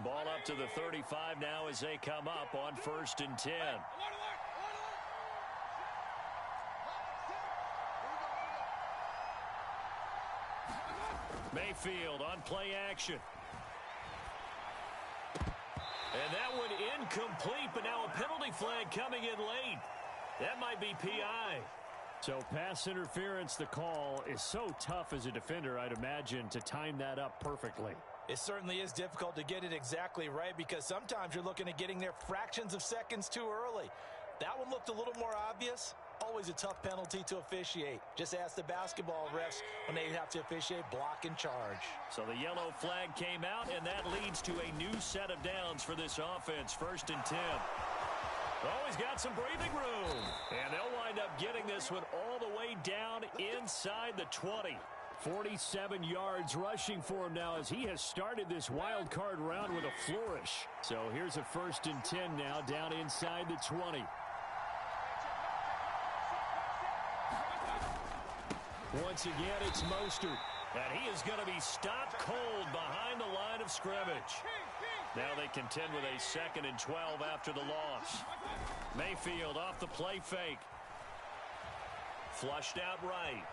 Ball up to the 35 now as they come up on 1st and 10. Mayfield on play action. And that one incomplete, but now a penalty flag coming in late. That might be PI. So pass interference, the call is so tough as a defender, I'd imagine, to time that up perfectly. It certainly is difficult to get it exactly right because sometimes you're looking at getting there fractions of seconds too early. That one looked a little more obvious. Always a tough penalty to officiate. Just ask the basketball refs when they have to officiate block and charge. So the yellow flag came out, and that leads to a new set of downs for this offense. 1st and 10. Oh, he's got some breathing room. And they'll wind up getting this one all the way down inside the 20. 47 yards rushing for him now as he has started this wild card round with a flourish. So here's a 1st and 10 now down inside the 20. Once again, it's Mostert. And he is going to be stopped cold behind the line of scrimmage. Now they contend with a 2nd and 12 after the loss. Mayfield off the play fake. Flushed out right.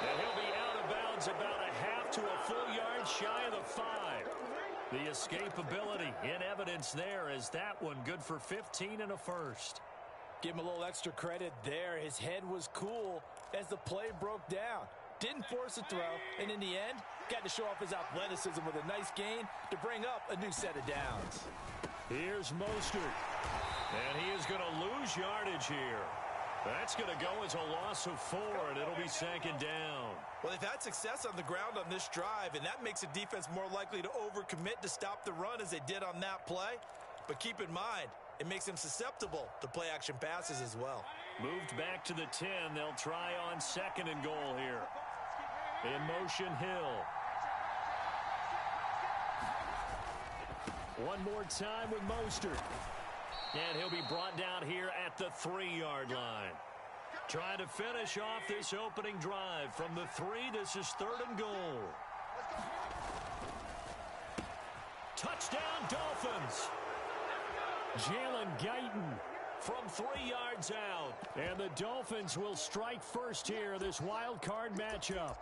And he'll be out of bounds about a half to a full yard shy of the 5. The escapability in evidence there as that one good for 15 and a first. Give him a little extra credit there. His head was cool as the play broke down. Didn't force a throw, and in the end, got to show off his athleticism with a nice gain to bring up a new set of downs. Here's Mostert. And he is going to lose yardage here. That's going to go as a loss of 4, and it'll be 2nd down. Well, they've had success on the ground on this drive, and that makes a defense more likely to overcommit to stop the run as they did on that play. But keep in mind, it makes them susceptible to play-action passes as well. Moved back to the 10. They'll try on 2nd and goal here. In motion, Hill. One more time with Mostert. And he'll be brought down here at the 3-yard line. Trying to finish off this opening drive from the 3. This is 3rd and goal. Touchdown, Dolphins. Jalen Guyton from 3 yards out. And the Dolphins will strike first here, this wild card matchup.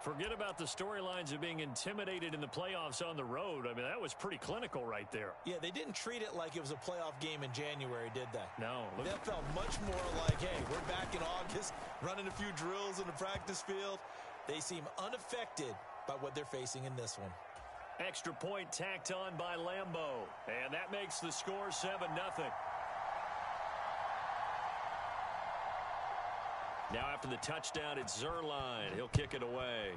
Forget about the storylines of being intimidated in the playoffs on the road. I mean, that was pretty clinical right there. Yeah, they didn't treat it like it was a playoff game in January, did they? No. That felt much more like, hey, we're back in August, running a few drills in the practice field. They seem unaffected by what they're facing in this one. Extra point tacked on by Lambeau. And that makes the score 7-0. Now after the touchdown, it's Zuerlein. He'll kick it away.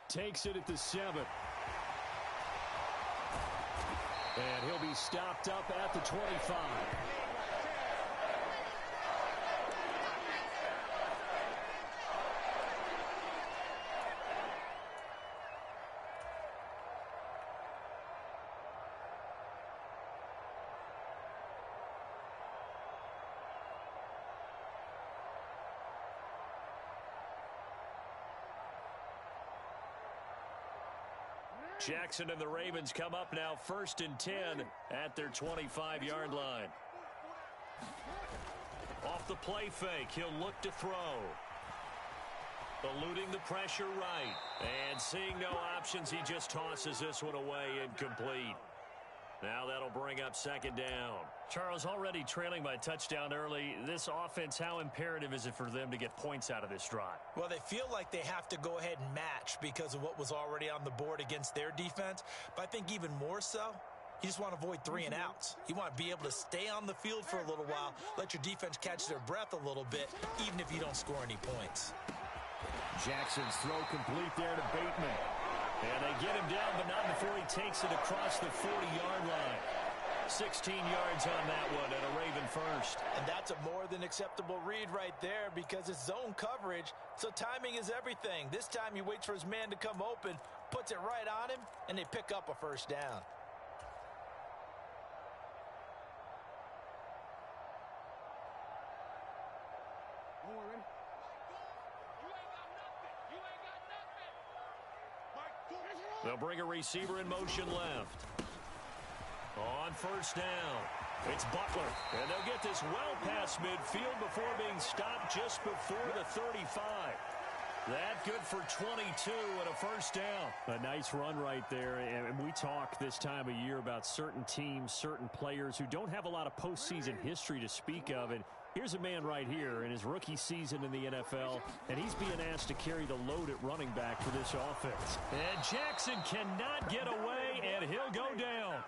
Takes it at the 7. And he'll be stopped up at the 25. Jackson and the Ravens come up now 1st and 10 at their 25-yard line. Off the play fake, he'll look to throw. Eluding the pressure right. And seeing no options, he just tosses this one away incomplete. Now that'll bring up 2nd down. Charles, already trailing by a touchdown early. This offense, how imperative is it for them to get points out of this drive? Well, they feel like they have to go ahead and match because of what was already on the board against their defense. But I think even more so, you just want to avoid 3 and outs. You want to be able to stay on the field for a little while, let your defense catch their breath a little bit, even if you don't score any points. Jackson's throw complete there to Bateman. And they get him down, but not before he takes it across the 40-yard line. 16 yards on that one and a Raven first. And that's a more than acceptable read right there because it's zone coverage, so timing is everything. This time he waits for his man to come open, puts it right on him, and they pick up a first down. They'll bring a receiver in motion left. On first down, it's Butler. And they'll get this well past midfield before being stopped just before the 35. That good for 22 and a first down. A nice run right there. And we talk this time of year about certain teams, certain players who don't have a lot of postseason history to speak of. And here's a man right here in his rookie season in the NFL, and he's being asked to carry the load at running back for this offense. And Jackson cannot get away, and he'll go down.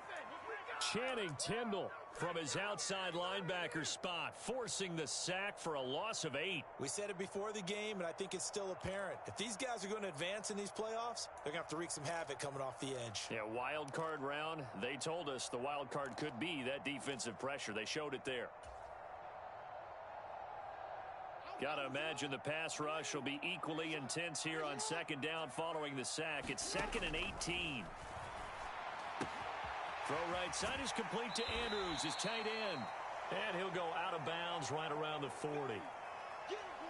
Channing Tindall from his outside linebacker spot, forcing the sack for a loss of 8. We said it before the game, and I think it's still apparent. If these guys are going to advance in these playoffs, they're going to have to wreak some havoc coming off the edge. Yeah, wild card round. They told us the wild card could be that defensive pressure. They showed it there. Got to imagine the pass rush will be equally intense here on second down following the sack. It's 2nd and 18. Throw right side is complete to Andrews, his tight end. And he'll go out of bounds right around the 40.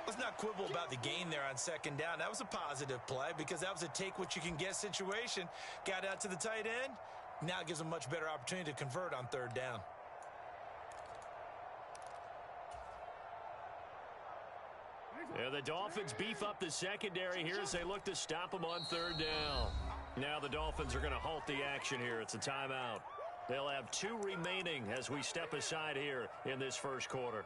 Let's not quibble about the gain there on second down. That was a positive play because that was a take-what-you-can-get situation. Got out to the tight end. Now it gives them a much better opportunity to convert on third down. Yeah, the Dolphins beef up the secondary here as they look to stop them on third down. Now the Dolphins are going to halt the action here. It's a timeout. They'll have 2 remaining as we step aside here in this first quarter.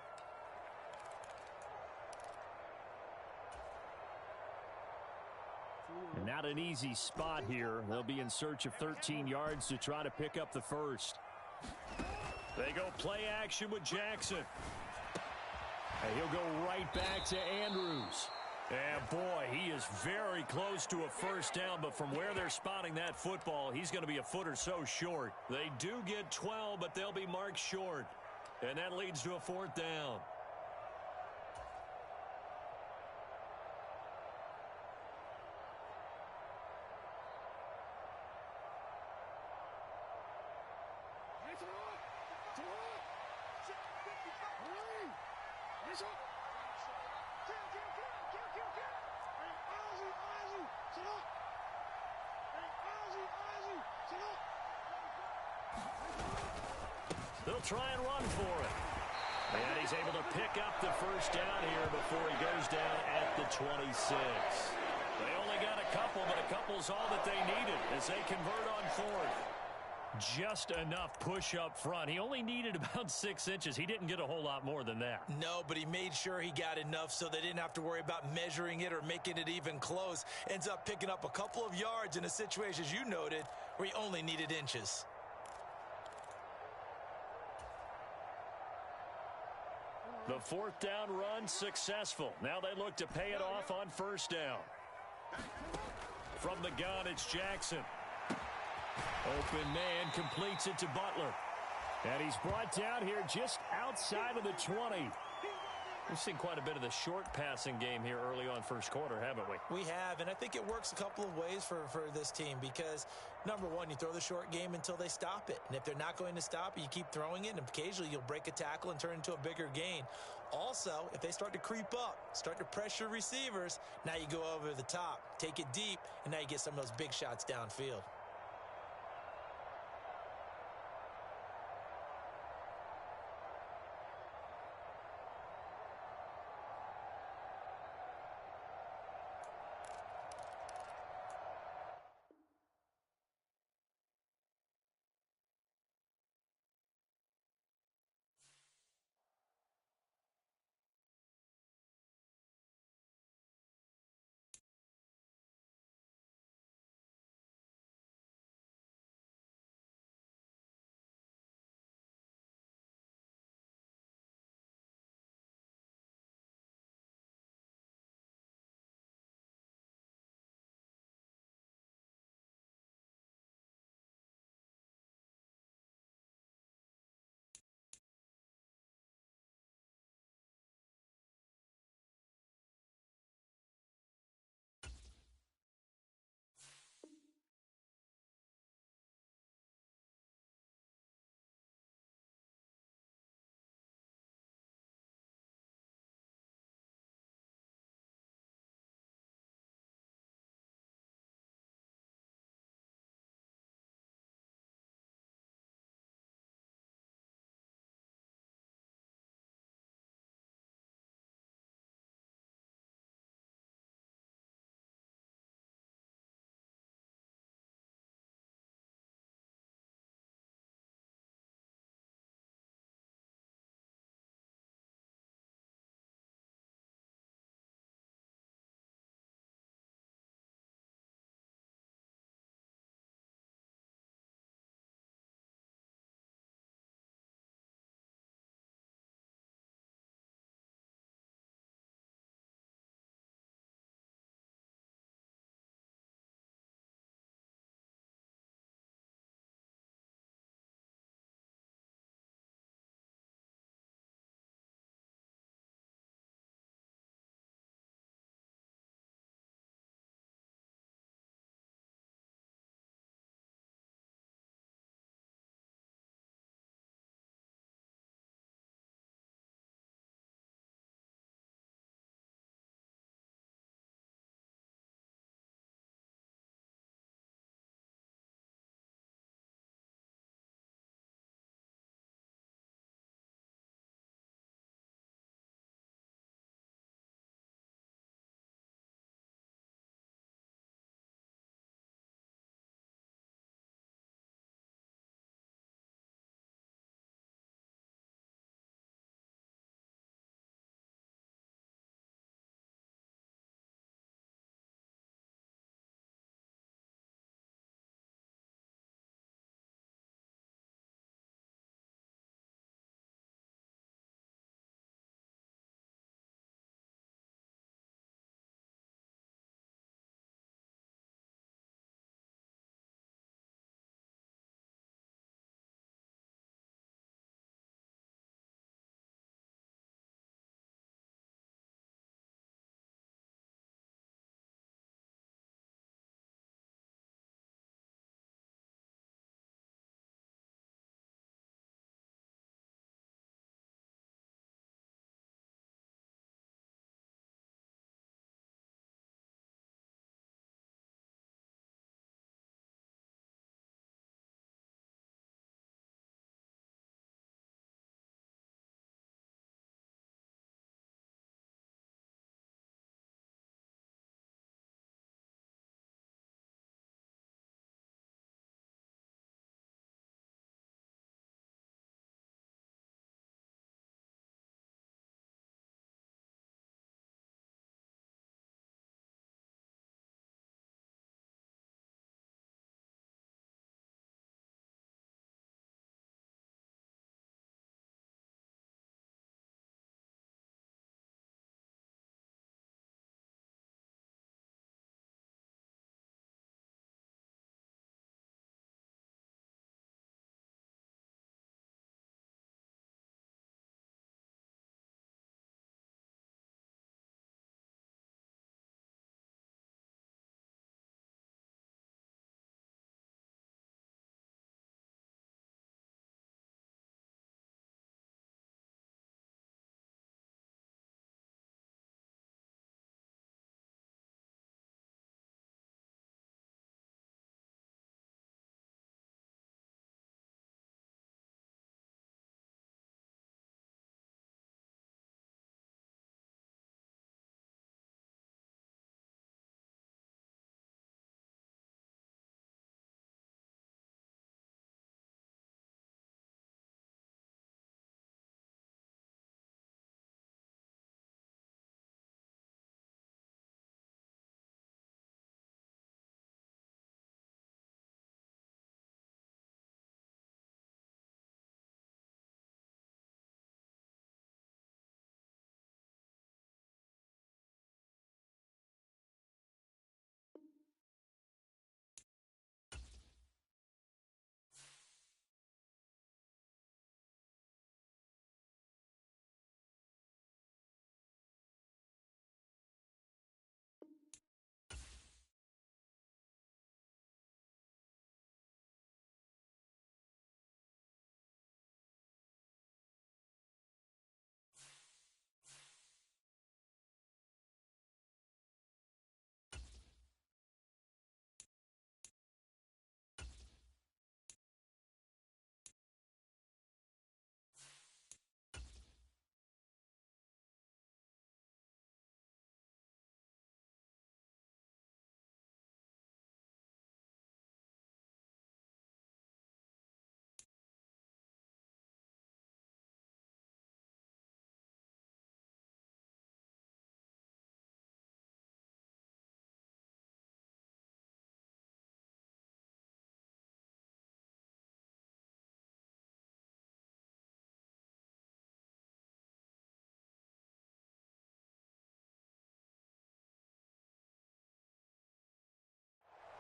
Not an easy spot here. They'll be in search of 13 yards to try to pick up the first. They go play action with Jackson. And he'll go right back to Andrews. And boy, he is very close to a first down, but from where they're spotting that football, he's going to be a foot or so short. They do get 12, but they'll be marked short. And that leads to a 4th down. They'll try and run for it. And he's able to pick up the first down here before he goes down at the 26. They only got a couple, but a couple's all that they needed as they convert on 4th. Just enough push up front. He only needed about 6 inches. He didn't get a whole lot more than that. No, but he made sure he got enough so they didn't have to worry about measuring it or making it even close. Ends up picking up a couple of yards in a situation, as you noted, where he only needed inches. The 4th down run successful. Now they look to pay it off on first down. From the gun, it's Jackson. Open man completes it to Butler. And he's brought down here just outside of the 20. We've seen quite a bit of the short passing game here early on first quarter, haven't we? We have, and I think it works a couple of ways for this team because, number one, you throw the short game until they stop it. And if they're not going to stop it, you keep throwing it, and occasionally you'll break a tackle and turn it into a bigger gain. Also, if they start to creep up, start to pressure receivers, now you go over the top, take it deep, and now you get some of those big shots downfield.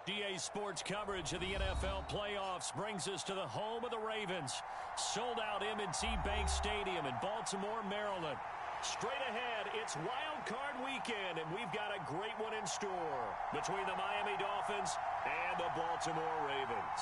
GA Sports coverage of the NFL playoffs brings us to the home of the Ravens. Sold out M&T Bank Stadium in Baltimore, Maryland. Straight ahead, it's Wildcard Weekend, and we've got a great one in store between the Miami Dolphins and the Baltimore Ravens.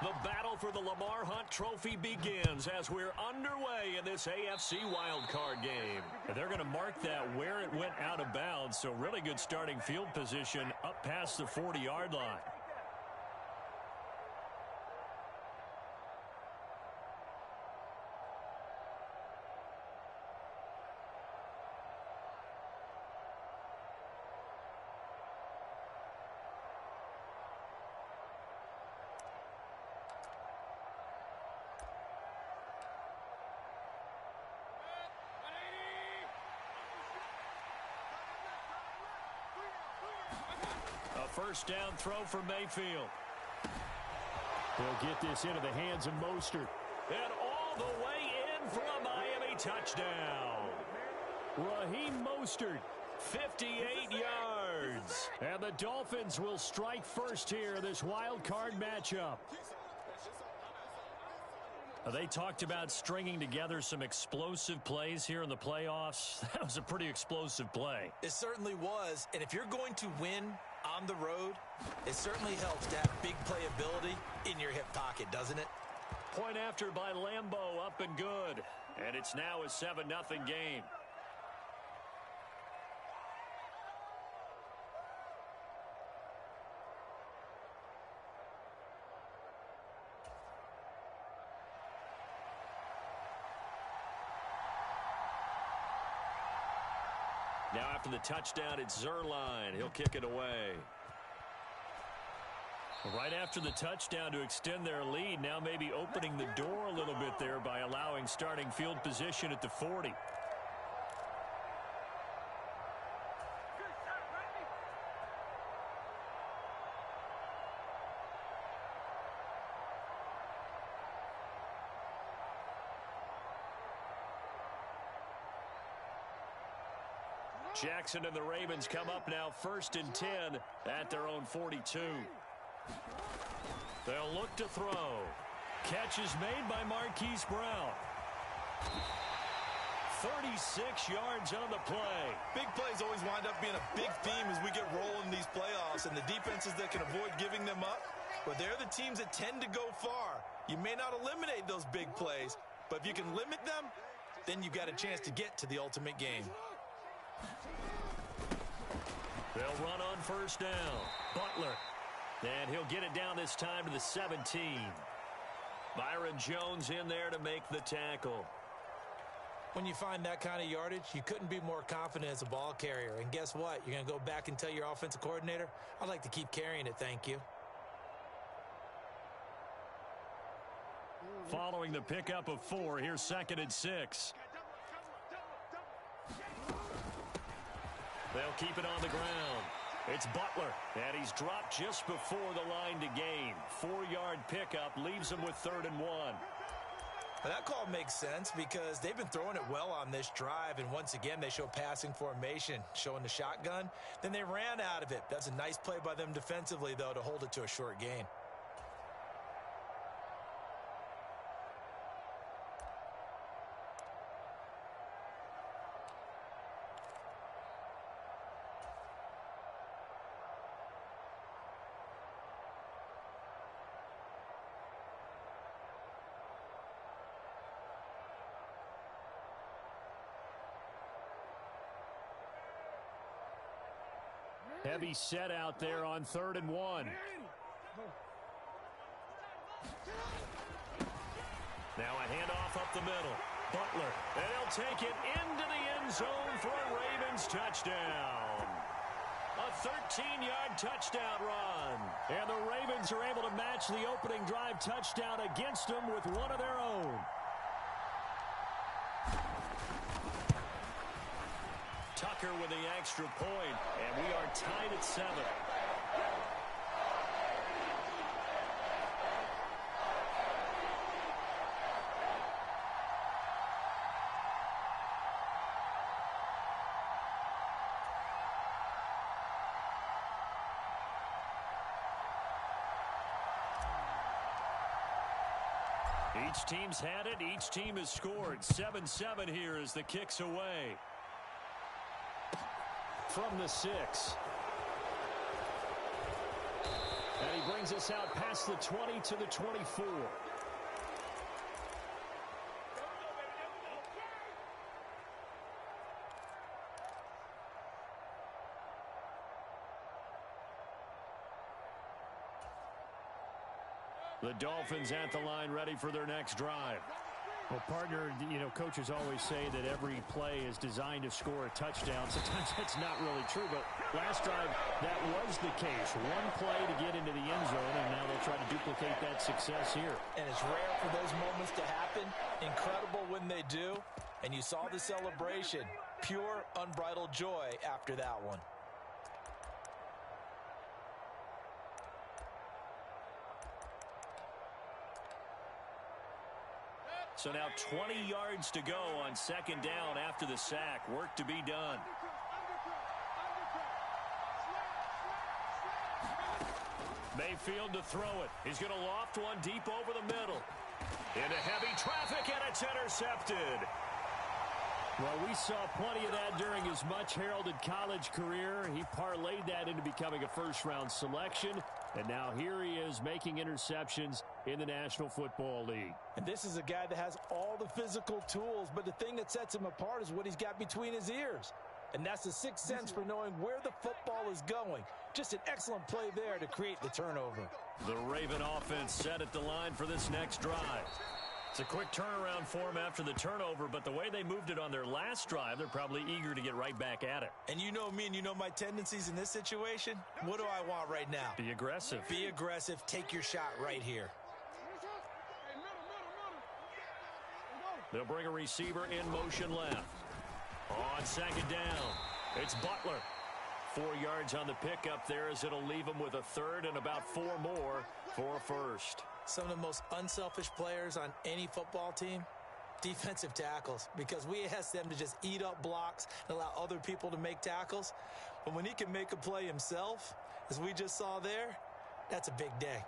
The battle for the Lamar Hunt Trophy begins as we're underway in this AFC wildcard game. They're going to mark that where it went out of bounds, so really good starting field position up past the 40-yard line. First down throw for Mayfield. He'll get this into the hands of Mostert. And all the way in for a Miami touchdown. Raheem Mostert, 58 yards. And the Dolphins will strike first here in this wild card matchup. They talked about stringing together some explosive plays here in the playoffs. That was a pretty explosive play. It certainly was. And if you're going to win on the road, it certainly helps to have big playability in your hip pocket, doesn't it? Point after by Lambeau, up and good. And it's now a 7-0 game. Now after the touchdown, it's Zerline. He'll kick it away. Right after the touchdown to extend their lead, now maybe opening the door a little bit there by allowing starting field position at the 40. Jackson and the Ravens come up now 1st and 10 at their own 42. They'll look to throw. Catch is made by Marquise Brown. 36 yards on the play. Big plays always wind up being a big theme as we get rolling these playoffs, and the defenses that can avoid giving them up, but they're the teams that tend to go far. You may not eliminate those big plays, but if you can limit them, then you've got a chance to get to the ultimate game. They'll run on first down. Butler. And he'll get it down this time to the 17. Byron Jones in there to make the tackle. When you find that kind of yardage, you couldn't be more confident as a ball carrier. And guess what? You're going to go back and tell your offensive coordinator, I'd like to keep carrying it, thank you. Following the pickup of 4, here's 2nd and 6. They'll keep it on the ground. It's Butler, and he's dropped just before the line to gain. 4-yard pickup leaves him with 3rd and 1. Well, that call makes sense because they've been throwing it well on this drive, and once again they show passing formation, showing the shotgun. Then they ran out of it. That's a nice play by them defensively, though, to hold it to a short gain. Heavy set out there on 3rd and 1. Now a handoff up the middle. Butler, and he'll take it into the end zone for a Ravens touchdown. A 13-yard touchdown run. And the Ravens are able to match the opening drive touchdown against them with one of their own. Tucker with the extra point, and we are tied at 7. Each team's had it. Each team has scored. 7-7 here as the kick's away. From the 6. And he brings us out past the 20 to the 24. The Dolphins at the line, ready for their next drive. Well, partner, you know, coaches always say that every play is designed to score a touchdown. Sometimes that's not really true, but last drive, that was the case. One play to get into the end zone, and now they'll try to duplicate that success here. And it's rare for those moments to happen. Incredible when they do. And you saw the celebration. Pure, unbridled joy after that one. So now 20 yards to go on second down after the sack. Work to be done. Mayfield to throw it. He's going to loft one deep over the middle. Into heavy traffic, and it's intercepted. Well, we saw plenty of that during his much-heralded college career. He parlayed that into becoming a first-round selection, and now here he is making interceptions in the National Football League. And this is a guy that has all the physical tools, but the thing that sets him apart is what he's got between his ears. And that's the sixth sense for knowing where the football is going. Just an excellent play there to create the turnover. The Raven offense set at the line for this next drive. It's a quick turnaround for them after the turnover, but the way they moved it on their last drive, they're probably eager to get right back at it. And you know me and you know my tendencies in this situation. What do I want right now? Be aggressive. Be aggressive. Take your shot right here. They'll bring a receiver in motion left. On second down, it's Butler. 4 yards on the pickup there as it'll leave him with a third and about 4 more for a first. Some of the most unselfish players on any football team, defensive tackles, because we ask them to just eat up blocks and allow other people to make tackles. But when he can make a play himself, as we just saw there, that's a big day.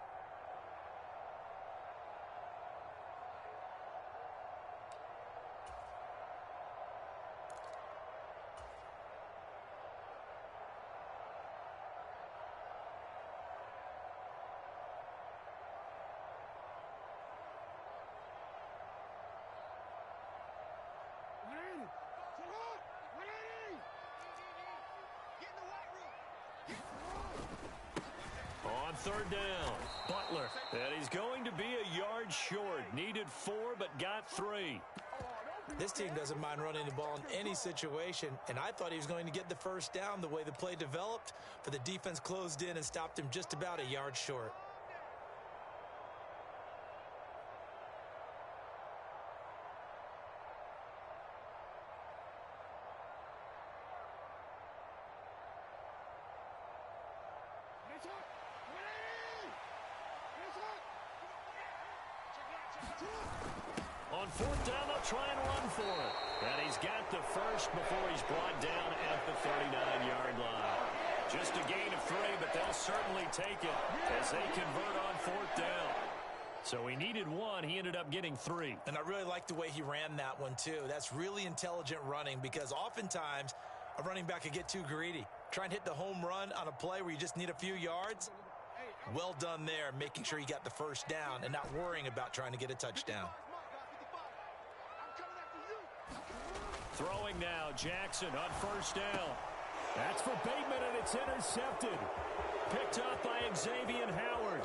On third down, Butler. And he's going to be a yard short. Needed 4, but got 3. This team doesn't mind running the ball in any situation, and I thought he was going to get the first down the way the play developed, but the defense closed in and stopped him just about a yard short. On fourth down, they'll try and run for it. And he's got the first before he's brought down at the 39-yard line. Just a gain of 3, but they'll certainly take it as they convert on fourth down. So he needed 1. He ended up getting 3. And I really like the way he ran that one, too. That's really intelligent running because oftentimes a running back could get too greedy. Try and hit the home run on a play where you just need a few yards. Well done there, making sure you got the first down and not worrying about trying to get a touchdown. Throwing now, Jackson on first down. That's for Bateman, and it's intercepted. Picked up by Xavier Howard.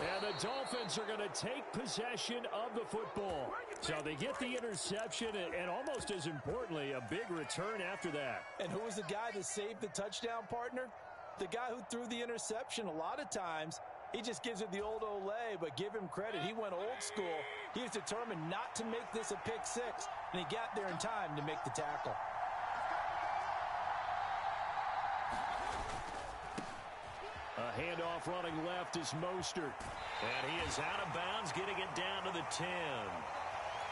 And the Dolphins are going to take possession of the football. So they get the interception and almost as importantly, a big return after that. And who was the guy that saved the touchdown, partner? The guy who threw the interception. A lot of times, he just gives it the old Olay, but give him credit. He went old school. He was determined not to make this a pick six, and he got there in time to make the tackle. A handoff running left is Mostert. And he is out of bounds, getting it down to the 10.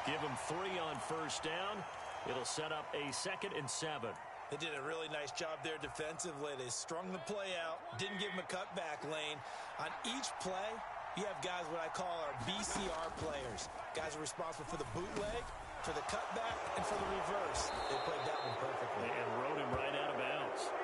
Give him 3 on first down. It'll set up a 2nd and 7. They did a really nice job there defensively. They strung the play out, didn't give him a cutback lane. On each play, you have guys what I call our BCR players. Guys are responsible for the bootleg, for the cutback, and for the reverse. They played that one perfectly. And rode him right out of bounds.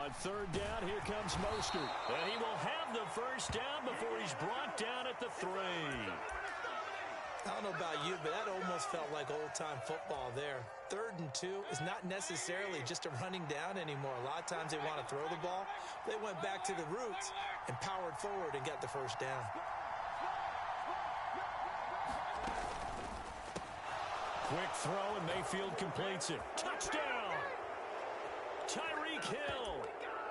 On third down, here comes Mostert. And he will have the first down before he's brought down at the 3. I don't know about you, but that almost felt like old-time football there. 3rd and 2 is not necessarily just a running down anymore. A lot of times they want to throw the ball. They went back to the roots and powered forward and got the first down. Quick throw, and Mayfield completes it. Touchdown! Tyreek Hill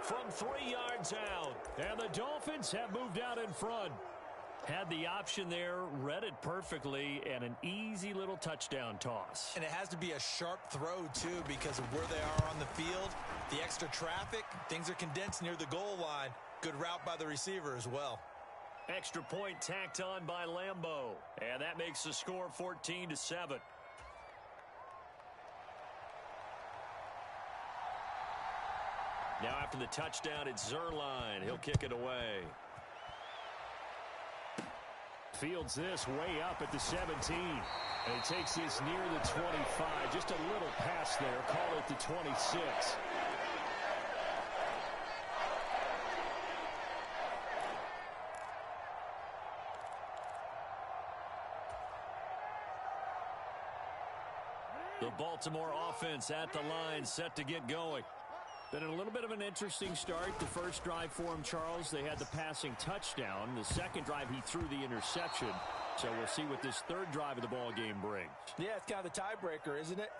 from 3 yards out. And the Dolphins have moved out in front. Had the option there, read it perfectly, and an easy little touchdown toss. And it has to be a sharp throw, too, because of where they are on the field, the extra traffic, things are condensed near the goal line. Good route by the receiver as well. Extra point tacked on by Lambeau. And that makes the score 14-7. Now after the touchdown, it's Zuerlein. He'll kick it away. Fields this way up at the 17. And he takes this near the 25. Just a little pass there. Call it the 26. The Baltimore offense at the line, set to get going. Been a little bit of an interesting start. The first drive for him, Charles, they had the passing touchdown. The second drive, he threw the interception. So we'll see what this third drive of the ball game brings. Yeah, it's kind of the tiebreaker, isn't it?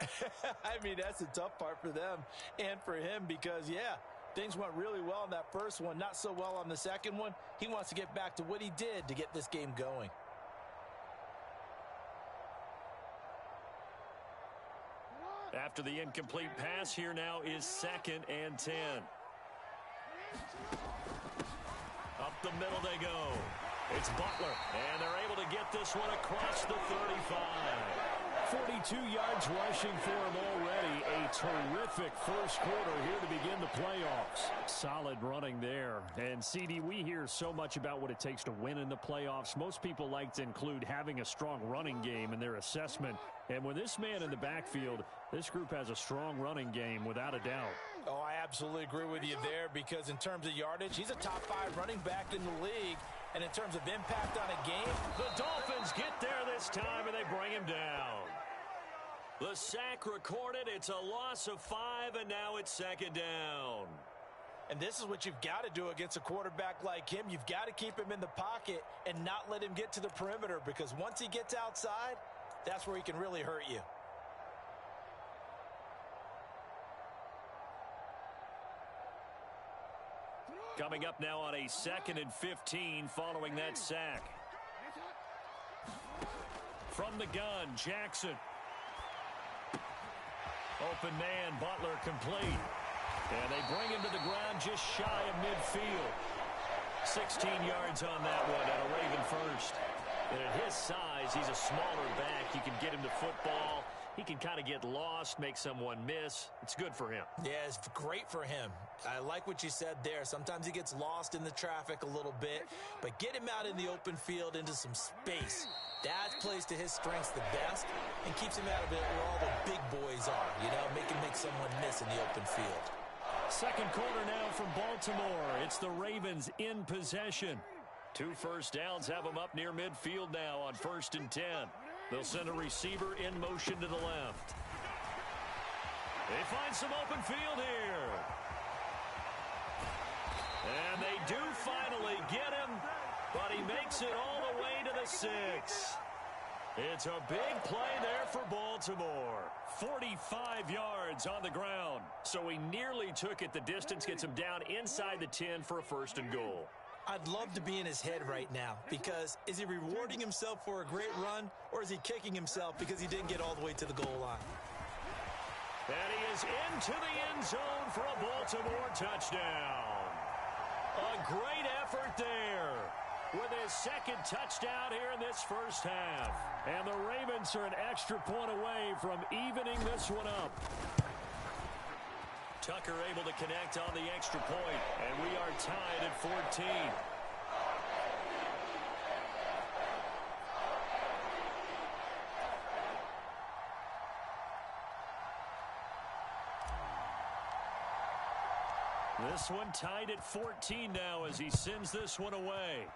I mean, that's the tough part for them and for him because, yeah, things went really well in that first one, not so well on the second one. He wants to get back to what he did to get this game going. After the incomplete pass, here now is 2nd and 10. Up the middle they go. It's Butler, and they're able to get this one across the 35. 42 yards rushing for him already. A terrific first quarter here to begin the playoffs. Solid running there. And, CD, we hear so much about what it takes to win in the playoffs. Most people like to include having a strong running game in their assessment. And with this man in the backfield, this group has a strong running game without a doubt. Oh, I absolutely agree with you there because in terms of yardage, he's a top 5 running back in the league. And in terms of impact on a game, the Dolphins get there this time and they bring him down. The sack recorded. It's a loss of 5, and now it's 2nd down. And this is what you've got to do against a quarterback like him. You've got to keep him in the pocket and not let him get to the perimeter because once he gets outside, that's where he can really hurt you. Coming up now on a 2nd and 15 following that sack. From the gun, Jackson. Open man, Butler complete. And they bring him to the ground just shy of midfield. 16 yards on that one at a Raven first. And at his size, he's a smaller back. You can get him to football. He can kind of get lost, make someone miss. It's good for him. Yeah, it's great for him. I like what you said there. Sometimes he gets lost in the traffic a little bit, but get him out in the open field into some space. That plays to his strengths the best and keeps him out of it where all the big boys are, you know, make someone miss in the open field. Second quarter now from Baltimore. It's the Ravens in possession. 2 first downs have them up near midfield now on 1st and 10. They'll send a receiver in motion to the left. They find some open field here. And they do finally get him, but he makes it all the way to the 6. It's a big play there for Baltimore. 45 yards on the ground. So he nearly took it the distance, gets him down inside the 10 for a 1st and goal. I'd love to be in his head right now, because is he rewarding himself for a great run, or is he kicking himself because he didn't get all the way to the goal line? And he is into the end zone for a Baltimore touchdown. A great effort there with his 2nd touchdown here in this first half. And the Ravens are an extra point away from evening this one up. Tucker able to connect on the extra point, and we are tied at 14. This one tied at 14 now as he sends this one away.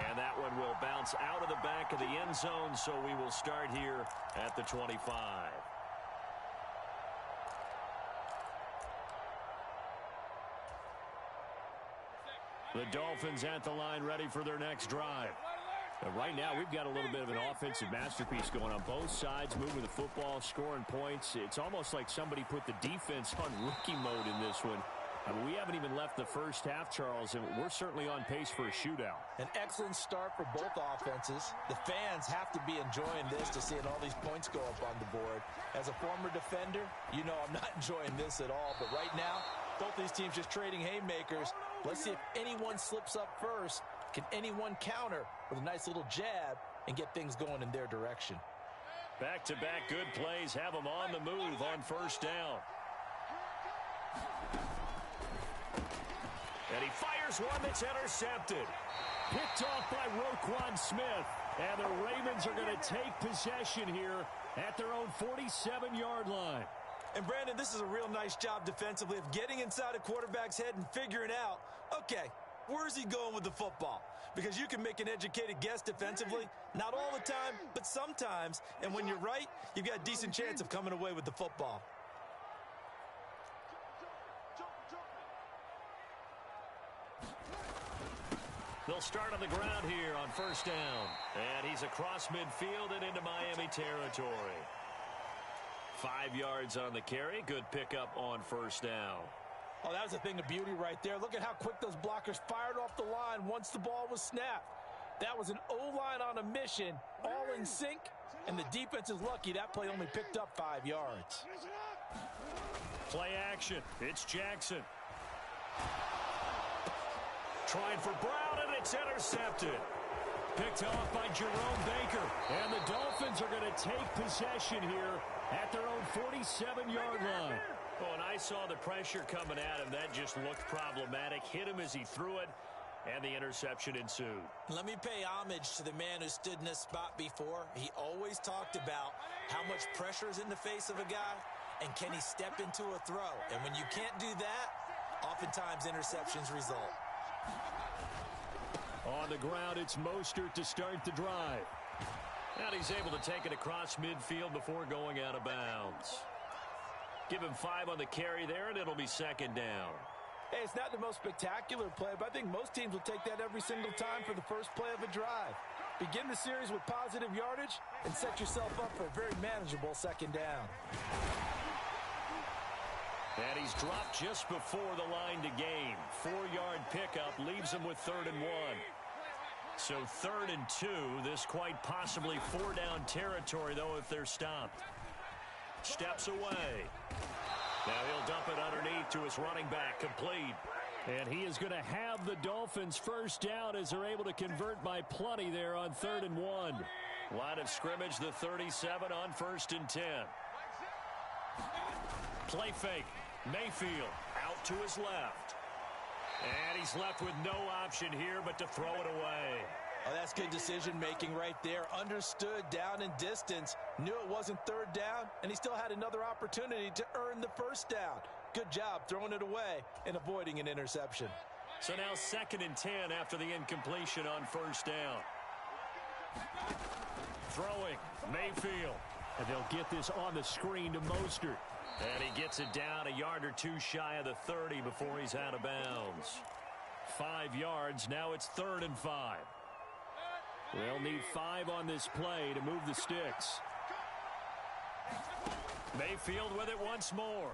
And that one will bounce out of the back of the end zone, so we will start here at the 25. The Dolphins at the line, ready for their next drive. Right now, we've got a little bit of an offensive masterpiece going on both sides, moving the football, scoring points. It's almost like somebody put the defense on rookie mode in this one. I mean, we haven't even left the first half, Charles, and we're certainly on pace for a shootout. An excellent start for both offenses. The fans have to be enjoying this to seeing all these points go up on the board. As a former defender, you know I'm not enjoying this at all. But right now, both these teams just trading haymakers. Let's see if anyone slips up first. Can anyone counter with a nice little jab and get things going in their direction? Back-to-back good plays have them on the move on 1st down. And he fires one that's intercepted. Picked off by Roquan Smith. And the Ravens are going to take possession here at their own 47-yard line. And, Brandon, this is a real nice job defensively of getting inside a quarterback's head and figuring out, okay, where's he going with the football? Because you can make an educated guess defensively, not all the time, but sometimes. And when you're right, you've got a decent chance of coming away with the football. They'll start on the ground here on 1st down. And he's across midfield and into Miami territory. 5 yards on the carry. Good pickup on 1st down. Oh, that was a thing of beauty right there. Look at how quick those blockers fired off the line once the ball was snapped. That was an O-line on a mission, all in sync, and the defense is lucky that play only picked up 5 yards. Play action. It's Jackson. Trying for Brown, and it's intercepted. Picked off by Jerome Baker. And the Dolphins are going to take possession here at their own 47-yard line. Oh, and I saw the pressure coming at him. That just looked problematic. Hit him as he threw it, and the interception ensued. Let me pay homage to the man who stood in this spot before. He always talked about how much pressure is in the face of a guy, and can he step into a throw. And when you can't do that, oftentimes interceptions result. On the ground, it's Mostert to start the drive. And he's able to take it across midfield before going out of bounds. Give him 5 on the carry there, and it'll be 2nd down. Hey, it's not the most spectacular play, but I think most teams will take that every single time for the first play of a drive. Begin the series with positive yardage and set yourself up for a very manageable 2nd down. And he's dropped just before the line to gain. 4-yard pickup leaves him with 3rd and 1. So 3rd and 2, this quite possibly 4-down territory, though, if they're stopped. Steps away. Now he'll dump it underneath to his running back, complete. And he is going to have the Dolphins 1st down as they're able to convert by plenty there on 3rd and 1. Line of scrimmage, the 37 on 1st and 10. Play fake. Mayfield out to his left. And he's left with no option here but to throw it away. Oh, that's good decision-making right there. Understood down and distance. Knew it wasn't third down, and he still had another opportunity to earn the first down. Good job throwing it away and avoiding an interception. So now 2nd and 10 after the incompletion on first down. Throwing, Mayfield. And they'll get this on the screen to Mostert. And he gets it down a yard or two shy of the 30 before he's out of bounds. 5 yards. Now it's 3rd and 5. They'll need 5 on this play to move the sticks. Mayfield with it once more.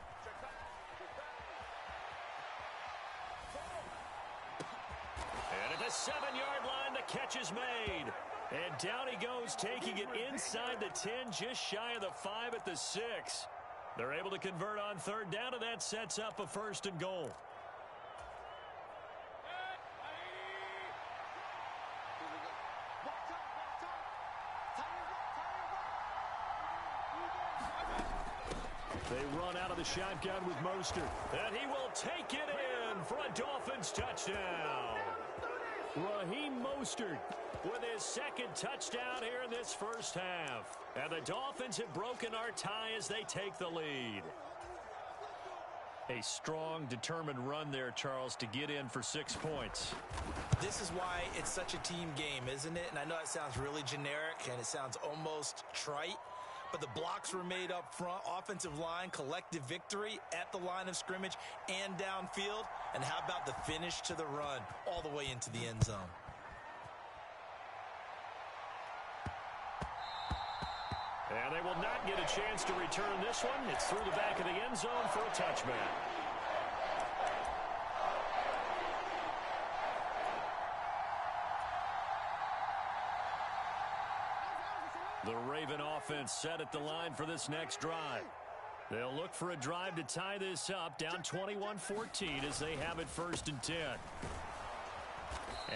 And at the 7-yard line, the catch is made. And down he goes, taking it inside the 10, just shy of the 5 at the 6. They're able to convert on 3rd down, and that sets up a 1st and goal. They run out of the shotgun with Mostert. And he will take it in for a Dolphins touchdown. Raheem Mostert with his 2nd touchdown here in this first half. And the Dolphins have broken our tie as they take the lead. A strong, determined run there, Charles, to get in for 6 points. This is why it's such a team game, isn't it? And I know it sounds really generic and it sounds almost trite, but the blocks were made up front, offensive line, collective victory at the line of scrimmage and downfield. And how about the finish to the run all the way into the end zone? And they will not get a chance to return this one. It's through the back of the end zone for a touchback. The Raven offense set at the line for this next drive. They'll look for a drive to tie this up, down 21-14 as they have it 1st and 10.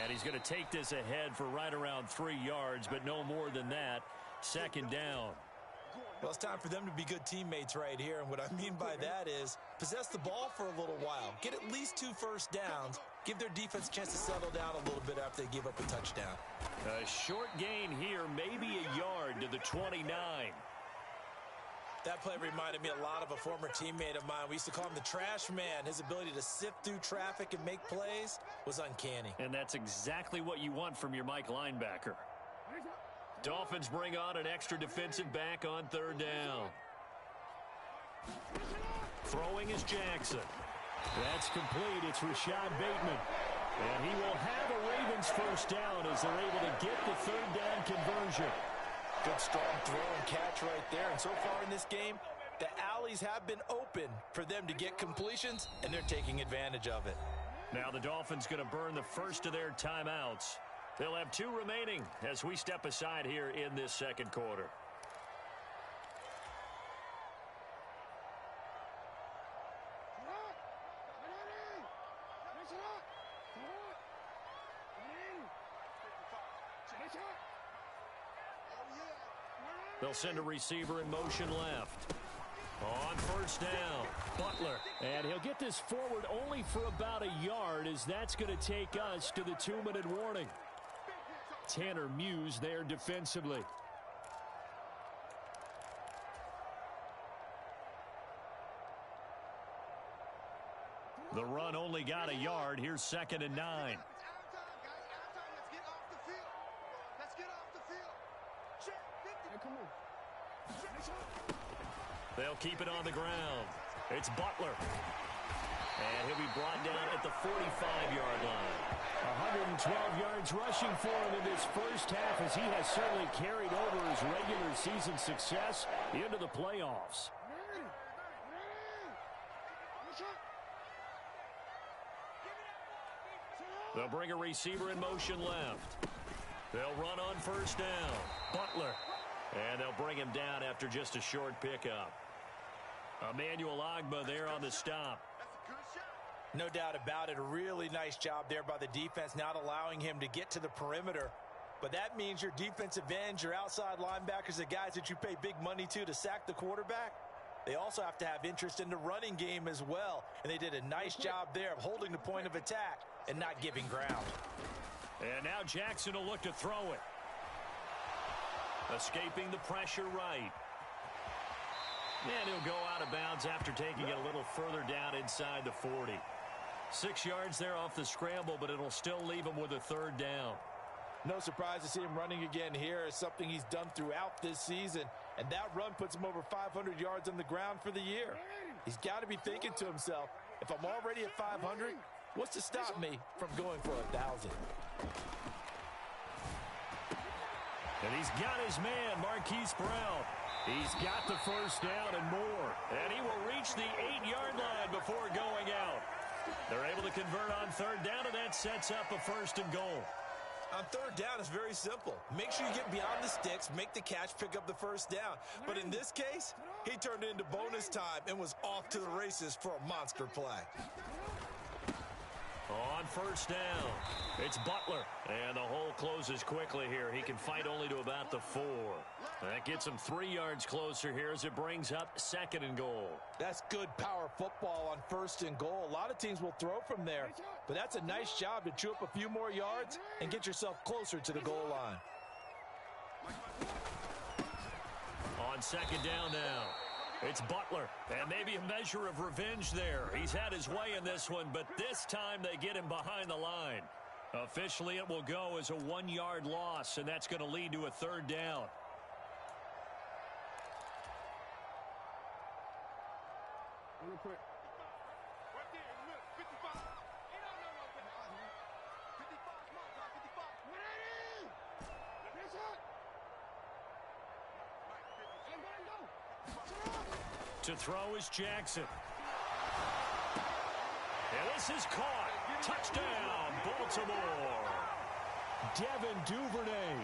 And he's going to take this ahead for right around 3 yards, but no more than that. 2nd down. Well, it's time for them to be good teammates right here. And what I mean by that is possess the ball for a little while. Get at least 2 first downs. Give their defense a chance to settle down a little bit after they give up a touchdown. A short gain here, maybe a yard to the 29. That play reminded me a lot of a former teammate of mine. We used to call him the trash man. His ability to sift through traffic and make plays was uncanny. And that's exactly what you want from your Mike linebacker. Dolphins bring on an extra defensive back on 3rd down. Throwing is Jackson. That's complete. It's Rashad Bateman. And he will have a Ravens first down as they're able to get the 3rd down conversion. Good strong throw and catch right there. And so far in this game, the alleys have been open for them to get completions, and they're taking advantage of it. Now the Dolphins going to burn the first of their timeouts. They'll have 2 remaining as we step aside here in this 2nd quarter. They'll send a receiver in motion left. On 1st down, Butler. And he'll get this forward only for about a yard, as that's going to take us to the 2-minute warning. Tanner Muse there defensively. The run only got a yard. Here's 2nd and 9. They'll keep it on the ground. It's Butler. And he'll be brought down at the 45-yard line. 112 yards rushing for him in this first half, as he has certainly carried over his regular season success into the playoffs. They'll bring a receiver in motion left. They'll run on 1st down. Butler. And they'll bring him down after just a short pickup. Emmanuel Ogbah there on the stop. No doubt about it. A really nice job there by the defense, not allowing him to get to the perimeter. But that means your defensive ends, your outside linebackers, the guys that you pay big money to sack the quarterback, they also have to have interest in the running game as well. And they did a nice job there of holding the point of attack and not giving ground. And now Jackson will look to throw it. Escaping the pressure right. And he'll go out of bounds after taking it a little further down inside the 40. 6 yards there off the scramble, but it'll still leave him with a third down. No surprise to see him running again here. It's something he's done throughout this season. And that run puts him over 500 yards on the ground for the year. He's got to be thinking to himself, if I'm already at 500, what's to stop me from going for 1,000? And he's got his man, Marquise Brown. He's got the first down and more. And he will reach the 8-yard line before going out. They're able to convert on third down, and that sets up a first and goal. On third down, it's very simple. Make sure you get beyond the sticks, make the catch, pick up the first down. But in this case, he turned it into bonus time and was off to the races for a monster play. On first down, it's Butler. And the hole closes quickly here. He can fight only to about the 4. That gets him 3 yards closer here as it brings up second and goal. That's good power football on first and goal. A lot of teams will throw from there, but that's a nice job to chew up a few more yards and get yourself closer to the goal line. On second down now, it's Butler, and maybe a measure of revenge there. He's had his way in this one, but this time they get him behind the line. Officially, it will go as a 1-yard loss, and that's going to lead to a third down. To throw is Jackson. And this is caught. Touchdown, Baltimore. Devin Duvernay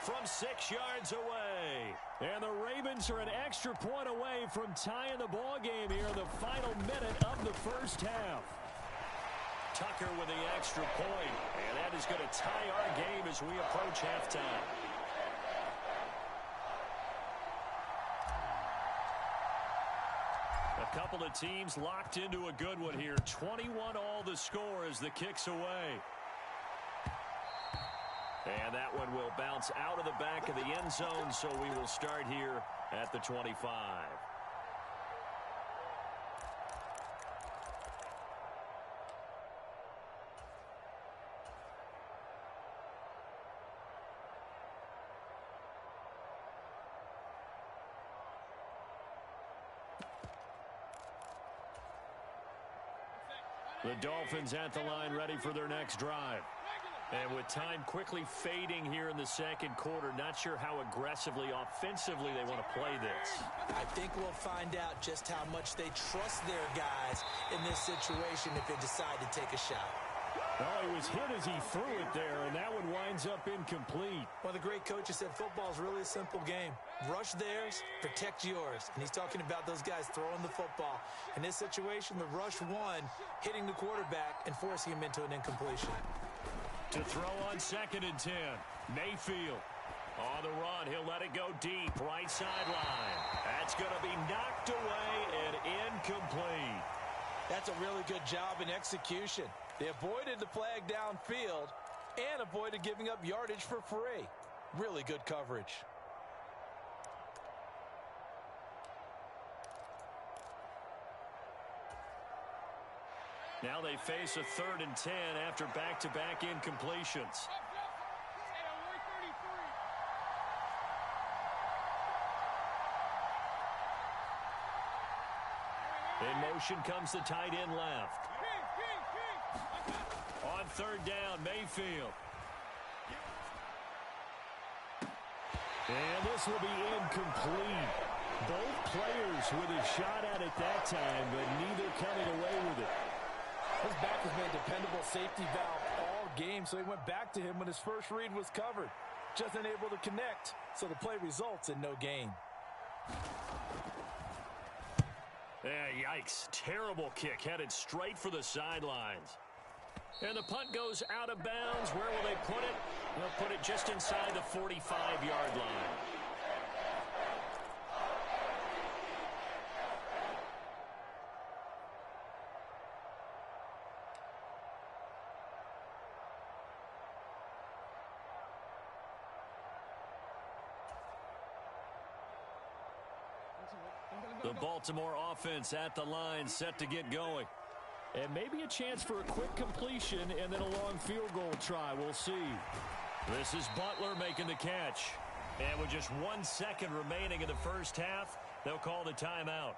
from 6 yards away. And the Ravens are an extra point away from tying the ball game here in the final minute of the first half. Tucker with the extra point, and that is going to tie our game as we approach halftime. A couple of teams locked into a good one here. 21 all the score as the kick's away. And that one will bounce out of the back of the end zone, so we will start here at the 25. The Dolphins at the line ready for their next drive. And with time quickly fading here in the second quarter, not sure how aggressively, offensively they want to play this. I think we'll find out just how much they trust their guys in this situation if they decide to take a shot. Oh, he was hit as he threw it there, and that one winds up incomplete. One of the great coaches said football is really a simple game. Rush theirs, protect yours. And he's talking about those guys throwing the football. In this situation, the rush won, hitting the quarterback and forcing him into an incompletion. To throw on second and 10, Mayfield. On the run, he'll let it go deep, right sideline. That's going to be knocked away and incomplete. That's a really good job in execution. They avoided the flag downfield and avoided giving up yardage for free. Really good coverage. Now they face a 3rd and 10 after back-to-back incompletions. In motion comes the tight end left. On 3rd down, Mayfield. And this will be incomplete. Both players with a shot at it that time, but neither coming away with it. His back has been a dependable safety valve all game, so he went back to him when his first read was covered. Just unable to connect, so the play results in no gain. Yeah, yikes. Terrible kick headed straight for the sidelines. And the punt goes out of bounds. Where will they put it? They'll put it just inside the 45-yard line. The Baltimore offense at the line, set to get going. And maybe a chance for a quick completion and then a long field goal try. We'll see. This is Butler making the catch. And with just 1 second remaining in the first half, they'll call the timeout.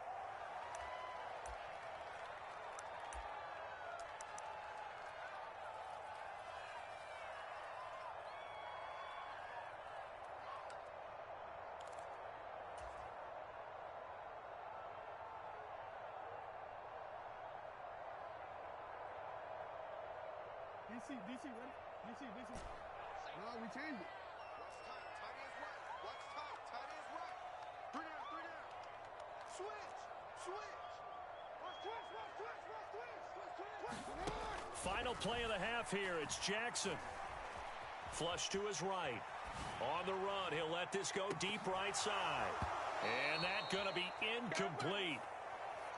DC, ready? DC. No, we changed it. Watch tight, tight is right. Three down. Switch. Final play of the half here. It's Jackson. Flush to his right. On the run, he'll let this go deep right side. And that's going to be incomplete.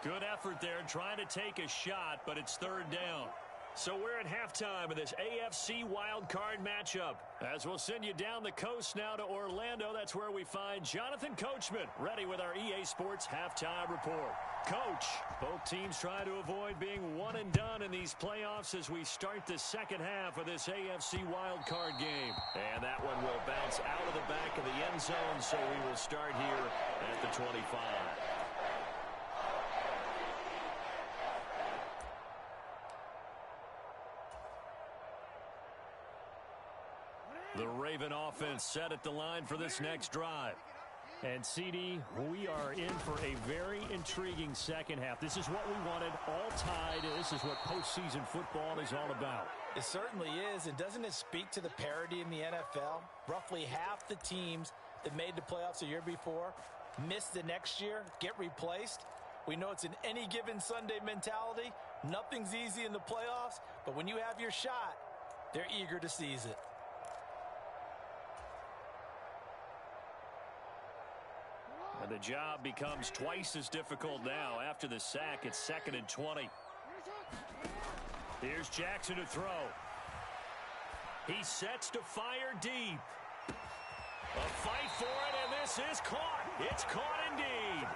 Good effort there trying to take a shot, but it's third down. So we're at halftime of this AFC wildcard matchup. As we'll send you down the coast now to Orlando, that's where we find Jonathan Coachman ready with our EA Sports halftime report. Coach, both teams try to avoid being one and done in these playoffs as we start the second half of this AFC wildcard game. And that one will bounce out of the back of the end zone, so we will start here at the 25. The Raven offense set at the line for this next drive. And, CD, we are in for a very intriguing second half. This is what we wanted, all tied. This is what postseason football is all about. It certainly is, and doesn't it speak to the parity in the NFL? Roughly half the teams that made the playoffs a year before miss the next year, get replaced. We know it's an any given Sunday mentality. Nothing's easy in the playoffs, but when you have your shot, they're eager to seize it. And the job becomes twice as difficult now. After the sack, it's 2nd and 20. Here's Jackson to throw. He sets to fire deep. A fight for it, and this is caught. It's caught indeed.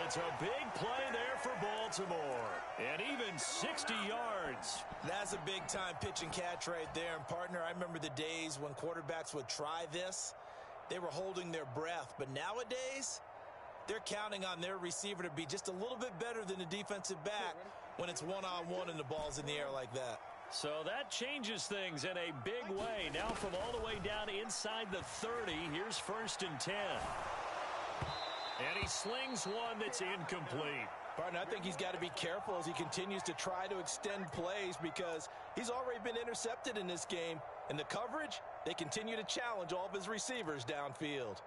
It's a big play there for Baltimore. And even 60 yards. That's a big-time pitch and catch right there. And, partner, I remember the days when quarterbacks would try this. They were holding their breath. But nowadays, they're counting on their receiver to be just a little bit better than the defensive back when it's one-on-one and the ball's in the air like that. So that changes things in a big way. Now from all the way down inside the 30, here's 1st and 10. And he slings one that's incomplete. Partner, I think he's got to be careful as he continues to try to extend plays because he's already been intercepted in this game. And the coverage, they continue to challenge all of his receivers downfield.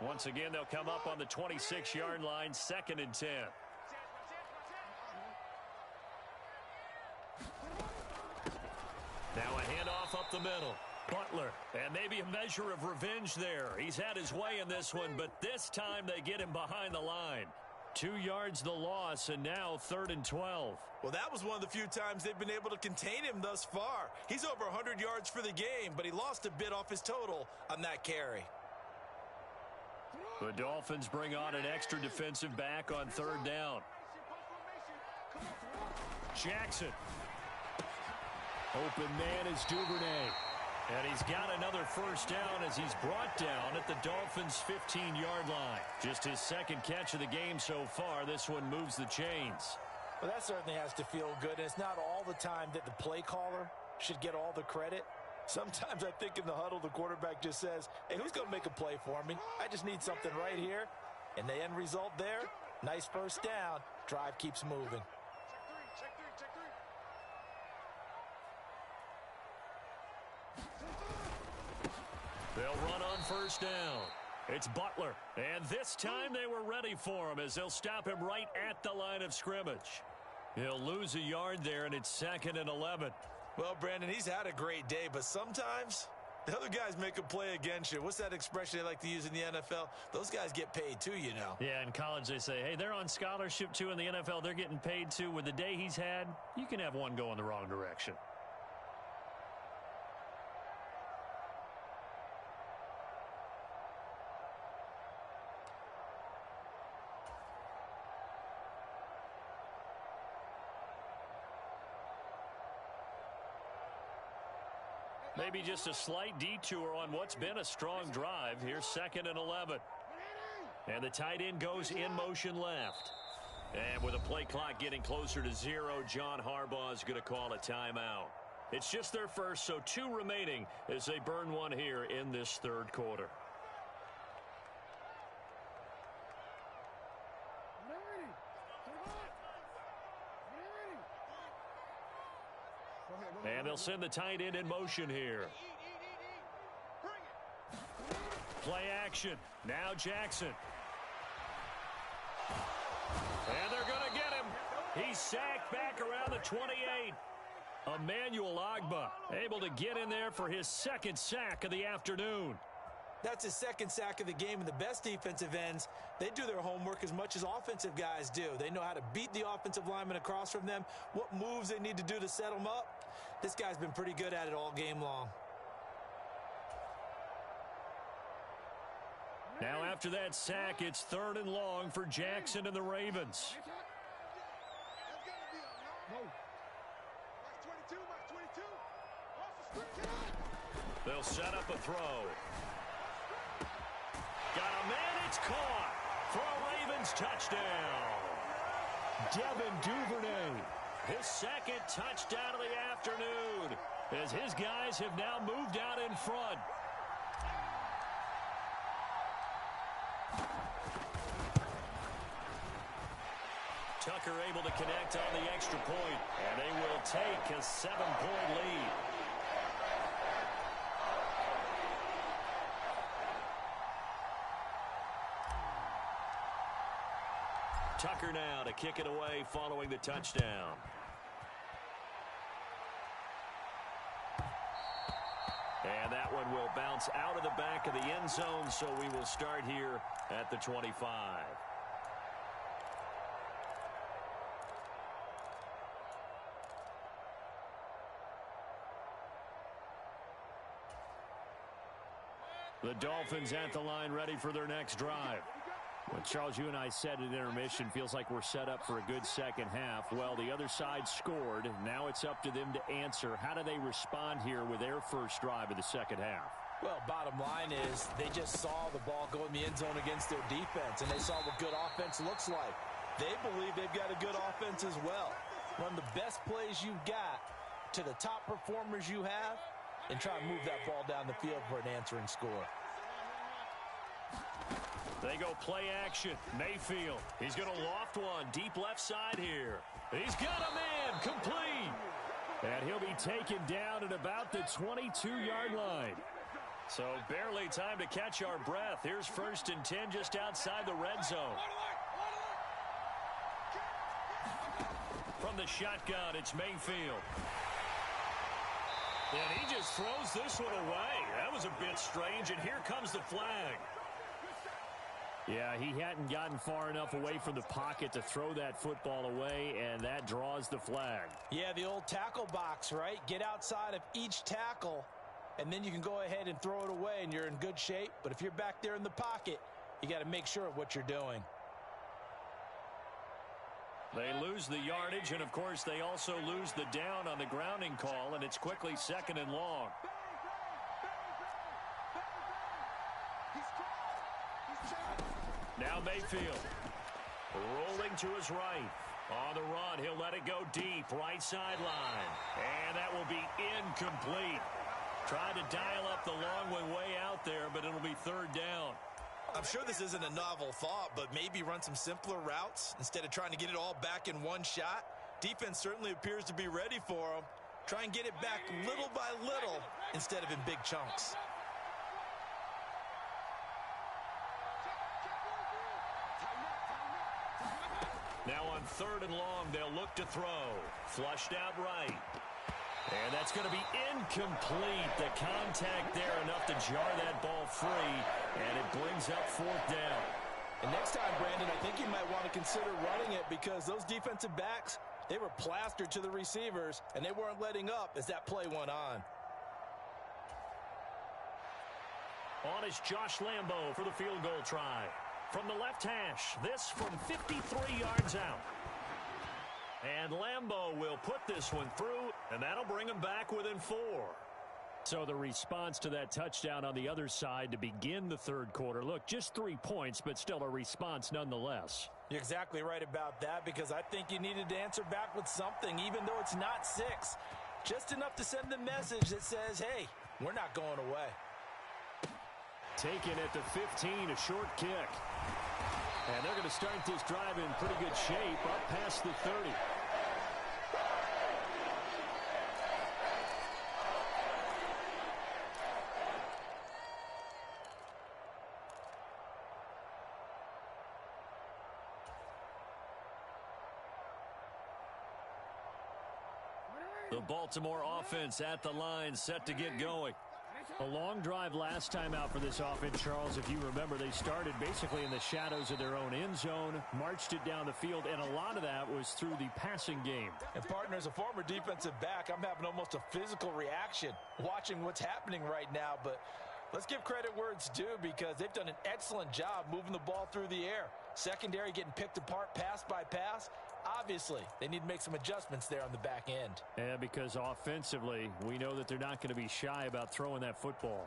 Once again, they'll come up on the 26-yard line, 2nd and 10. Now a handoff up the middle. Butler, and maybe a measure of revenge there. He's had his way in this one, but this time they get him behind the line. 2 yards the loss, and now 3rd and 12. Well, that was one of the few times they've been able to contain him thus far. He's over 100 yards for the game, but he lost a bit off his total on that carry. The Dolphins bring on an extra defensive back on 3rd down. Jackson. Open man is Duvernay. And he's got another 1st down as he's brought down at the Dolphins' 15-yard line. Just his 2nd catch of the game so far. This one moves the chains. Well, that certainly has to feel good. And it's not all the time that the play caller should get all the credit. Sometimes I think in the huddle, the quarterback just says, hey, who's going to make a play for me? I just need something right here. And the end result there, nice 1st down. Drive keeps moving. They'll run on 1st down. It's Butler. And this time they were ready for him as they'll stop him right at the line of scrimmage. He'll lose a yard there, and it's 2nd and 11. Well, Brandon, he's had a great day, but sometimes the other guys make a play against you. What's that expression they like to use in the NFL? Those guys get paid too, you know. Yeah, in college they say, hey, they're on scholarship too. In the NFL, they're getting paid too. With the day he's had, you can have one go in the wrong direction. Maybe just a slight detour on what's been a strong drive. Here's 2nd and 11. And the tight end goes in motion left. And with a play clock getting closer to 0, John Harbaugh is going to call a timeout. It's just their first, so 2 remaining as they burn one here in this 3rd quarter. And they'll send the tight end in motion here. Play action. Now Jackson. And they're going to get him. He's sacked back around the 28. Emmanuel Ogbah able to get in there for his 2nd sack of the afternoon. That's his 2nd sack of the game, and the best defensive ends, they do their homework as much as offensive guys do. They know how to beat the offensive lineman across from them, what moves they need to do to set them up. This guy's been pretty good at it all game long. Now after that sack, it's 3rd and long for Jackson and the Ravens. They'll set up a throw. Got a man, it's caught for a Ravens touchdown. Devin Duvernay, his 2nd touchdown of the afternoon, as his guys have now moved out in front. Tucker able to connect on the extra point, and they will take a 7-point lead. Tucker now to kick it away following the touchdown. And that one will bounce out of the back of the end zone, so we will start here at the 25. The Dolphins at the line ready for their next drive. Well, Charles, you and I said at intermission, feels like we're set up for a good second half. Well, the other side scored. Now it's up to them to answer. How do they respond here with their first drive of the second half? Well, bottom line is they just saw the ball go in the end zone against their defense, and they saw what good offense looks like. They believe they've got a good offense as well. Run the best plays you've got to the top performers you have, and try and move that ball down the field for an answering score. They go play action. Mayfield. He's going to loft one deep left side here. He's got a man complete. And he'll be taken down at about the 22-yard line. So barely time to catch our breath. Here's 1st and 10 just outside the red zone. From the shotgun, it's Mayfield. And he just throws this one away. That was a bit strange, and here comes the flag. Yeah, he hadn't gotten far enough away from the pocket to throw that football away, and that draws the flag. Yeah, the old tackle box, right? Get outside of each tackle, and then you can go ahead and throw it away, and you're in good shape. But if you're back there in the pocket, you got to make sure of what you're doing. They lose the yardage, and, of course, they also lose the down on the grounding call, and it's quickly 2nd and long. Now Mayfield rolling to his right. On the run, he'll let it go deep, right sideline. And that will be incomplete. Tried to dial up the long way out there, but it'll be 3rd down. I'm sure this isn't a novel thought, but maybe run some simpler routes instead of trying to get it all back in one shot. Defense certainly appears to be ready for them. Try and get it back little by little instead of in big chunks. Now on 3rd and long, they'll look to throw. Flushed out right. And that's going to be incomplete. The contact there enough to jar that ball free, and it brings up 4th down. And next time, Brandon, I think you might want to consider running it because those defensive backs, they were plastered to the receivers, and they weren't letting up as that play went on. On is Josh Lambo for the field goal try. From the left hash, this from 53 yards out. And Lambo will put this one through, and that'll bring him back within 4. So the response to that touchdown on the other side to begin the third quarter. Look, just 3 points, but still a response nonetheless. You're exactly right about that, because I think you needed to answer back with something, even though it's not 6. Just enough to send the message that says, hey, we're not going away. Taken at the 15, a short kick. And they're going to start this drive in pretty good shape, up past the 30. The Baltimore offense at the line, set to get going. A long drive last time out for this offense, Charles. If you remember, they started basically in the shadows of their own end zone, marched it down the field, and a lot of that was through the passing game. And partner, as a former defensive back, I'm having almost a physical reaction watching what's happening right now. But let's give credit where it's due, because they've done an excellent job moving the ball through the air. Secondary getting picked apart pass by pass. Obviously, they need to make some adjustments there on the back end. Yeah, because offensively, we know that they're not going to be shy about throwing that football.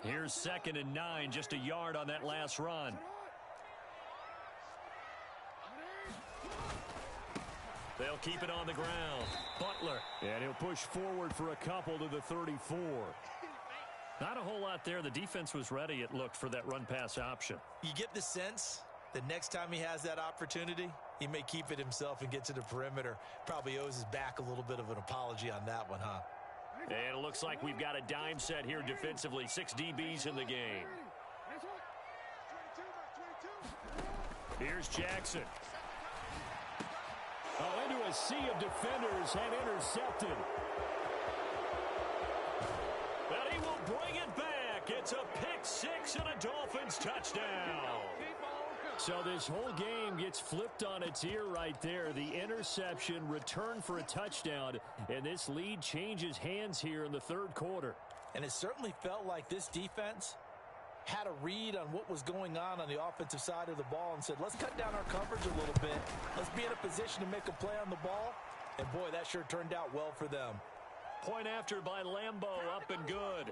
Here's 2nd and 9, just a yard on that last run. They'll keep it on the ground. Butler. And he'll push forward for a couple to the 34. Not a whole lot there. The defense was ready, it looked, for that run-pass option. You get the sense that next time he has that opportunity, he may keep it himself and get to the perimeter. Probably owes his back a little bit of an apology on that one, huh? And it looks like we've got a dime set here defensively. 6 DBs in the game. Here's Jackson. Oh, into a sea of defenders and intercepted. But he will bring it back. It's a pick 6 and a Dolphins touchdown. So this whole game gets flipped on its ear right there. The interception, return for a touchdown, and this lead changes hands here in the third quarter. And it certainly felt like this defense had a read on what was going on the offensive side of the ball and said, let's cut down our coverage a little bit. Let's be in a position to make a play on the ball. And, boy, that sure turned out well for them. Point after by Lambeau, up and good.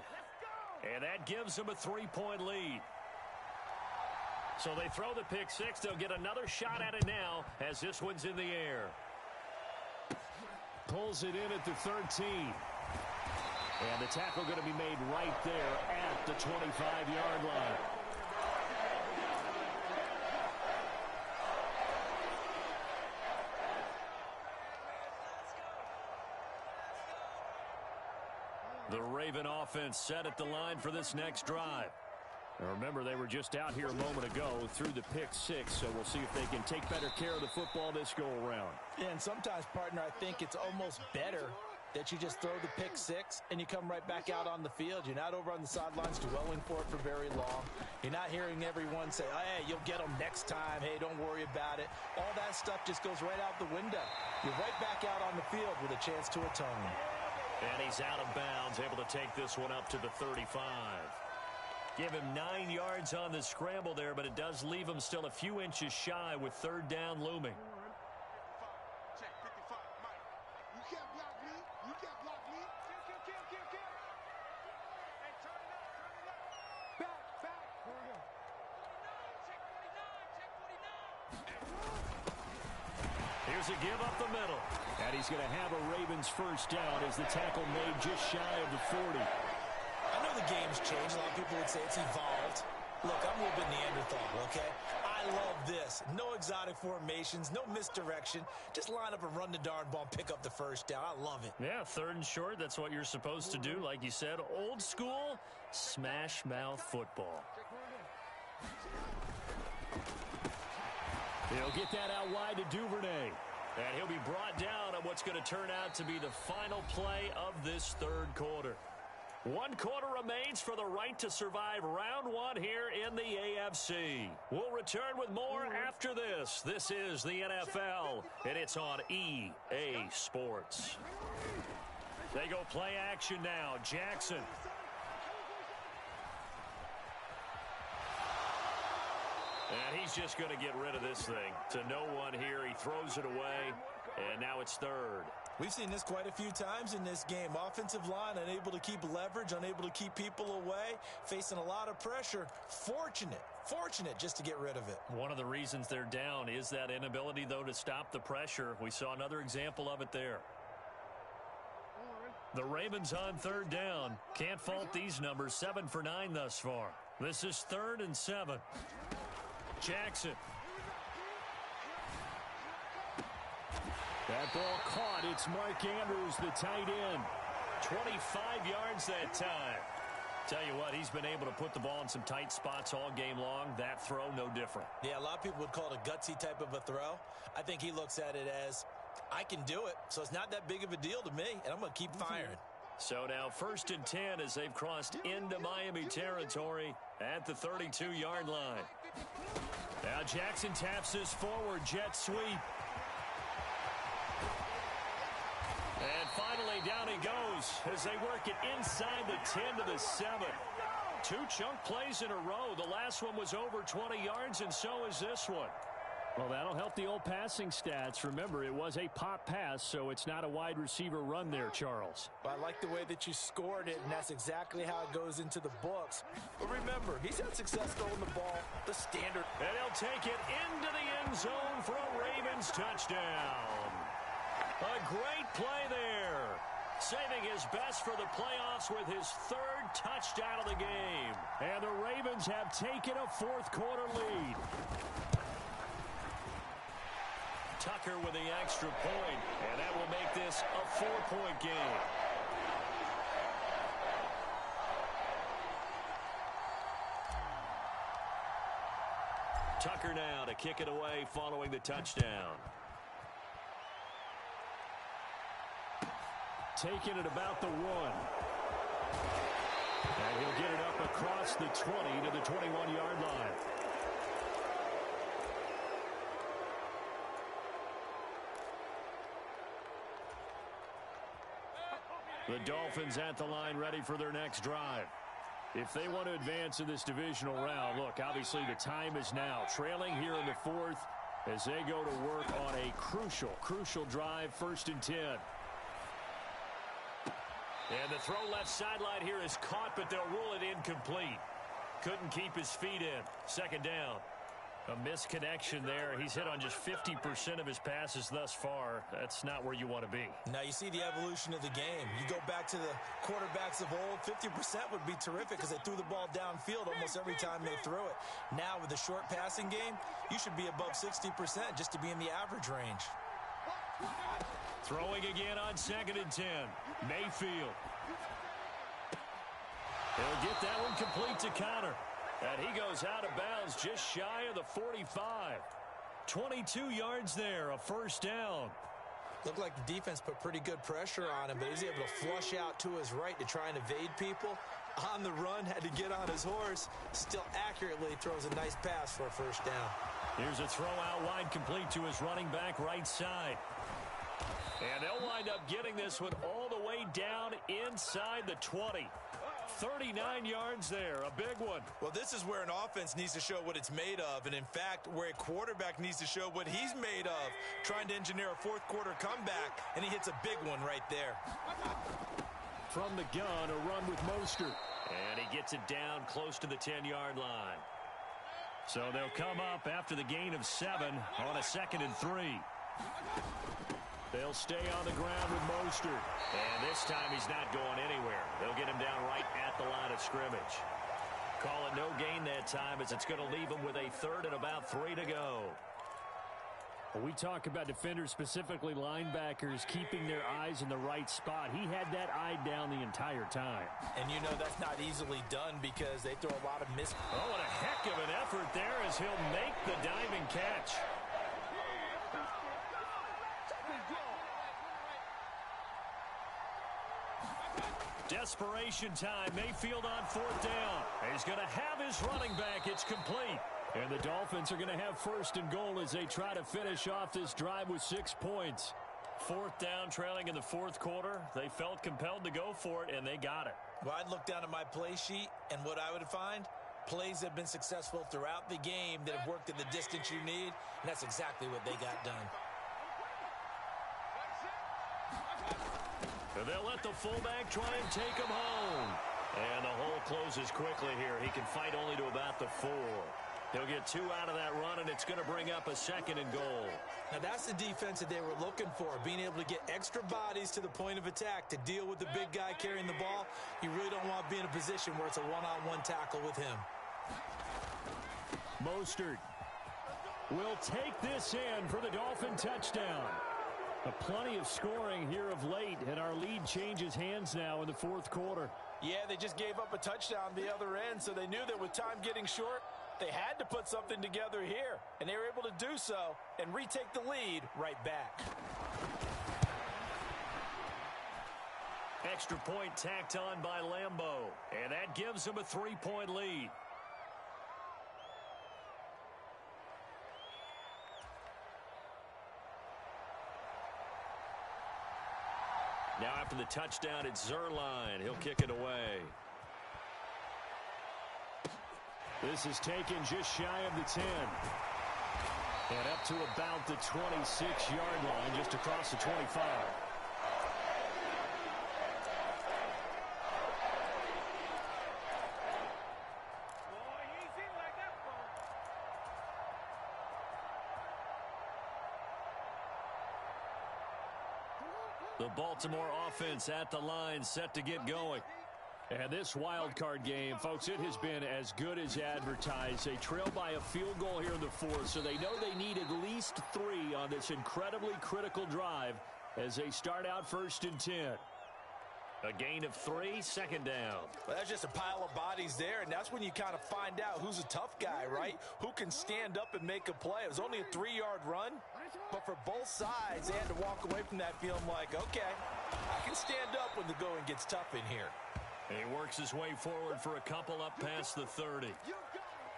And that gives them a 3-point lead. So they throw the pick 6. They'll get another shot at it now as this one's in the air. Pulls it in at the 13. And the tackle going to be made right there at the 25-yard line. The Raven offense set at the line for this next drive. Now remember, they were just out here a moment ago through the pick 6, so we'll see if they can take better care of the football this go-around. Yeah, and sometimes, partner, I think it's almost better that you just throw the pick 6 and you come right back out on the field. You're not over on the sidelines dwelling for it for very long. You're not hearing everyone say, oh, hey, you'll get them next time. Hey, don't worry about it. All that stuff just goes right out the window. You're right back out on the field with a chance to atone. And he's out of bounds, able to take this one up to the 35. Give him 9 yards on the scramble there, but it does leave him still a few inches shy with third down looming. Check 55, Mike. You can't block me. You can't block me. Kill. Hey, turn it up. Back. Here we go. 49, check 49. Here's a give up the middle. And he's going to have a Ravens first down as the tackle made just shy of the 40. I know the game's changed. A lot of people would say it's evolved. Look, I'm a little bit Neanderthal, okay? I love this. No exotic formations, no misdirection. Just line up and run the darn ball and pick up the first down. I love it. Yeah, 3rd and short, that's what you're supposed to do. Like you said, old school, smash mouth football. He'll get that out wide to Duvernay. And he'll be brought down on what's going to turn out to be the final play of this third quarter. 1 quarter remains for the right to survive round 1 here in the AFC. We'll return with more after this. This is the NFL, and it's on EA Sports. They go play action now. Jackson. And he's just going to get rid of this thing to no one here. He throws it away. And now it's third. We've seen this quite a few times in this game. Offensive line unable to keep leverage, unable to keep people away, facing a lot of pressure. Fortunate just to get rid of it. One of the reasons they're down is that inability, though, to stop the pressure. We saw another example of it there. The Ravens on third down. Can't fault these numbers. 7 for 9 thus far. This is 3rd and 7. Jackson. That ball caught. It's Mark Andrews, the tight end. 25 yards that time. Tell you what, he's been able to put the ball in some tight spots all game long. That throw, no different. Yeah, a lot of people would call it a gutsy type of a throw. I think he looks at it as, I can do it, so it's not that big of a deal to me, and I'm going to keep firing. So now 1st and 10 as they've crossed into Miami territory at the 32-yard line. Now Jackson taps this forward, jet sweep. And finally down he goes as they work it inside the 10 to the 7. 2 chunk plays in a row. The last one was over 20 yards, and so is this one. Well, that'll help the old passing stats. Remember, it was a pop pass, so it's not a wide receiver run there, Charles. Well, I like the way that you scored it, and that's exactly how it goes into the books. But remember, he's had success throwing the ball, the standard. And he'll take it into the end zone for a Ravens touchdown. A great play there. Saving his best for the playoffs with his 3rd touchdown of the game. And the Ravens have taken a 4th quarter lead. Tucker with the extra point, and that will make this a 4-point game. Tucker now to kick it away following the touchdown. Taking it about the 1. And he'll get it up across the 20 to the 21-yard line. The Dolphins at the line ready for their next drive. If they want to advance in this divisional round, look, obviously the time is now. Trailing here in the 4th as they go to work on a crucial drive, 1st and 10. And the throw left sideline here is caught, but they'll rule it incomplete. Couldn't keep his feet in. 2nd down. A misconnection there. He's hit on just 50% of his passes thus far. That's not where you want to be. Now you see the evolution of the game. You go back to the quarterbacks of old, 50% would be terrific because they threw the ball downfield almost every time they threw it. Now with the short passing game, you should be above 60% just to be in the average range. Throwing again on 2nd and 10. Mayfield. He'll get that one complete to Connor. And he goes out of bounds just shy of the 45. 22 yards there, a 1st down. Looked like the defense put pretty good pressure on him, but he's able to flush out to his right to try and evade people. On the run, had to get on his horse. Still accurately throws a nice pass for a 1st down. Here's a throw out wide complete to his running back right side. And they'll wind up getting this one all the way down inside the 20. 39 yards there, a big one. Well, this is where an offense needs to show what it's made of, and in fact, where a quarterback needs to show what he's made of, trying to engineer a 4th quarter comeback, and he hits a big one right there. From the gun, a run with Mostert. And he gets it down close to the 10-yard line. So they'll come up after the gain of 7 on a 2nd and 3. They'll stay on the ground with Mostert. And this time he's not going anywhere. They'll get him down right at the line of scrimmage. Call it no gain that time as it's going to leave him with a 3rd and about 3 to go. When we talk about defenders, specifically linebackers, keeping their eyes in the right spot. He had that eye down the entire time. And you know that's not easily done because they throw a lot of miss. Oh, and a heck of an effort there as he'll make the diving catch. Desperation time. Mayfield on 4th down. He's going to have his running back. It's complete. And the Dolphins are going to have 1st and goal as they try to finish off this drive with 6 points. 4th down, trailing in the 4th quarter. They felt compelled to go for it, and they got it. Well, I'd look down at my play sheet, and what I would find, plays have been successful throughout the game that have worked at the distance you need, and that's exactly what they got done. And they'll let the fullback try and take him home. And the hole closes quickly here. He can fight only to about the 4. He'll get 2 out of that run, and it's going to bring up a 2nd and goal. Now, that's the defense that they were looking for, being able to get extra bodies to the point of attack to deal with the big guy carrying the ball. You really don't want to be in a position where it's a one-on-one tackle with him. Mostert will take this in for the Dolphin touchdown. Plenty of scoring here of late, and our lead changes hands now in the 4th quarter. Yeah, they just gave up a touchdown the other end, so they knew that with time getting short, they had to put something together here, and they were able to do so and retake the lead right back. Extra point tacked on by Lambeau, and that gives him a 3-point lead. Now after the touchdown, it's Zuerlein. He'll kick it away. This is taken just shy of the 10. And up to about the 26-yard line, just across the 25. The Baltimore offense at the line, set to get going. And this wild card game, folks, it has been as good as advertised. They trail by a field goal here in the 4th, so they know they need at least 3 on this incredibly critical drive as they start out 1st and 10. A gain of 3, 2nd down. Well, that's just a pile of bodies there, and that's when you kind of find out who's a tough guy, right? Who can stand up and make a play. It was only a 3-yard run, but for both sides, they had to walk away from that feeling like, okay, I can stand up when the going gets tough in here. And he works his way forward for a couple up past the 30.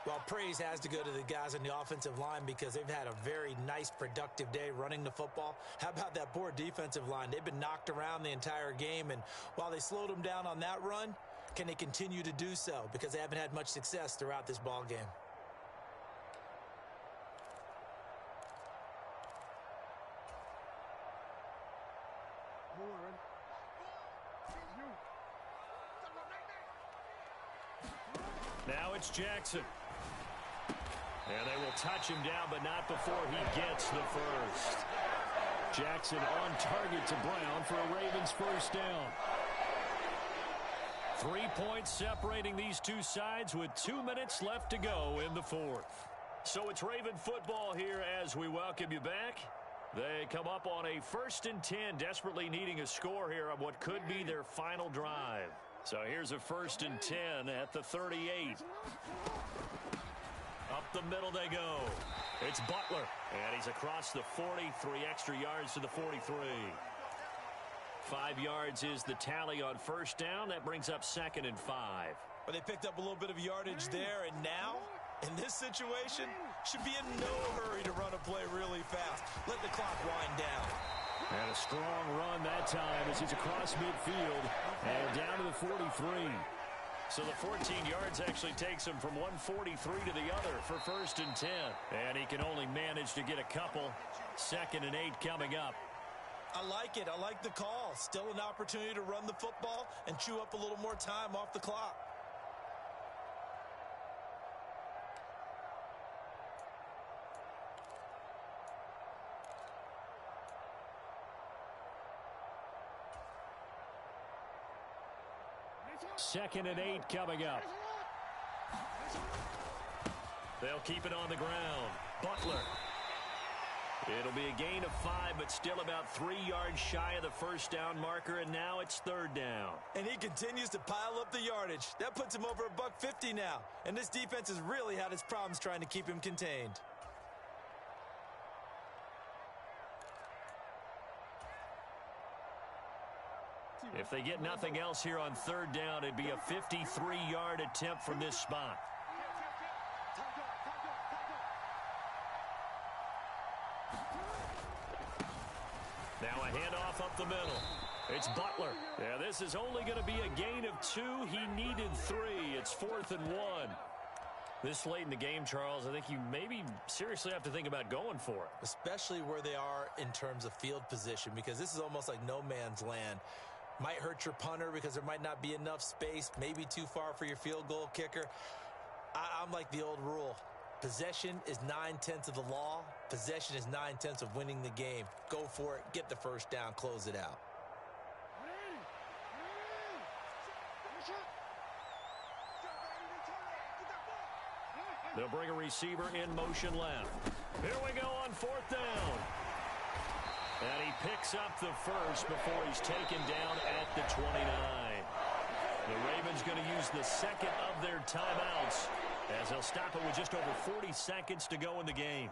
Well, praise has to go to the guys on the offensive line because they've had a very nice, productive day running the football. How about that poor defensive line? They've been knocked around the entire game, and while they slowed them down on that run, can they continue to do so? Because they haven't had much success throughout this ball game. Now it's Jackson. And they will touch him down, but not before he gets the first. Jackson on target to Brown for a Ravens first down. 3 points separating these two sides with 2 minutes left to go in the 4th. So it's Raven football here as we welcome you back. They come up on a 1st and 10, desperately needing a score here on what could be their final drive. So here's a 1st and 10 at the 38. Up the middle they go. It's Butler, and he's across the 40, 3 extra yards to the 43. 5 yards is the tally on first down. That brings up 2nd and 5. Well, they picked up a little bit of yardage there, and now, in this situation, should be in no hurry to run a play really fast. Let the clock wind down. And a strong run that time as he's across midfield and down to the 43. So the 14 yards actually takes him from 143 to the other for 1st and 10. And he can only manage to get a couple. 2nd and 8 coming up. I like it. I like the call. Still an opportunity to run the football and chew up a little more time off the clock. Second and 8 coming up. They'll keep it on the ground. Butler. It'll be a gain of 5, but still about 3 yards shy of the first down marker, and now it's 3rd down. And he continues to pile up the yardage. That puts him over $150 now. And this defense has really had its problems trying to keep him contained. If they get nothing else here on 3rd down, it'd be a 53-yard attempt from this spot. Now a handoff up the middle. It's Butler. Yeah, this is only going to be a gain of 2. He needed 3. It's 4th and 1. This late in the game, Charles, I think you maybe seriously have to think about going for it. Especially where they are in terms of field position, because this is almost like no man's land. Might hurt your punter because there might not be enough space, maybe too far for your field goal kicker. I'm like the old rule. Possession is 9/10 of the law. Possession is 9/10 of winning the game. Go for it. Get the first down. Close it out. They'll bring a receiver in motion left. Here we go on 4th down. And he picks up the first before he's taken down at the 29. The Ravens going to use the second of their timeouts as they'll stop it with just over 40 seconds to go in the game.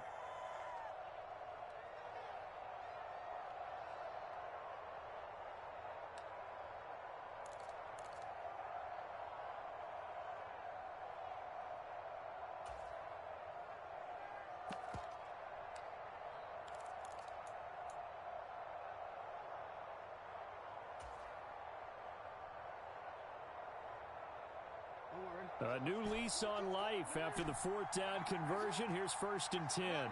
A new lease on life after the 4th down conversion. Here's 1st and 10.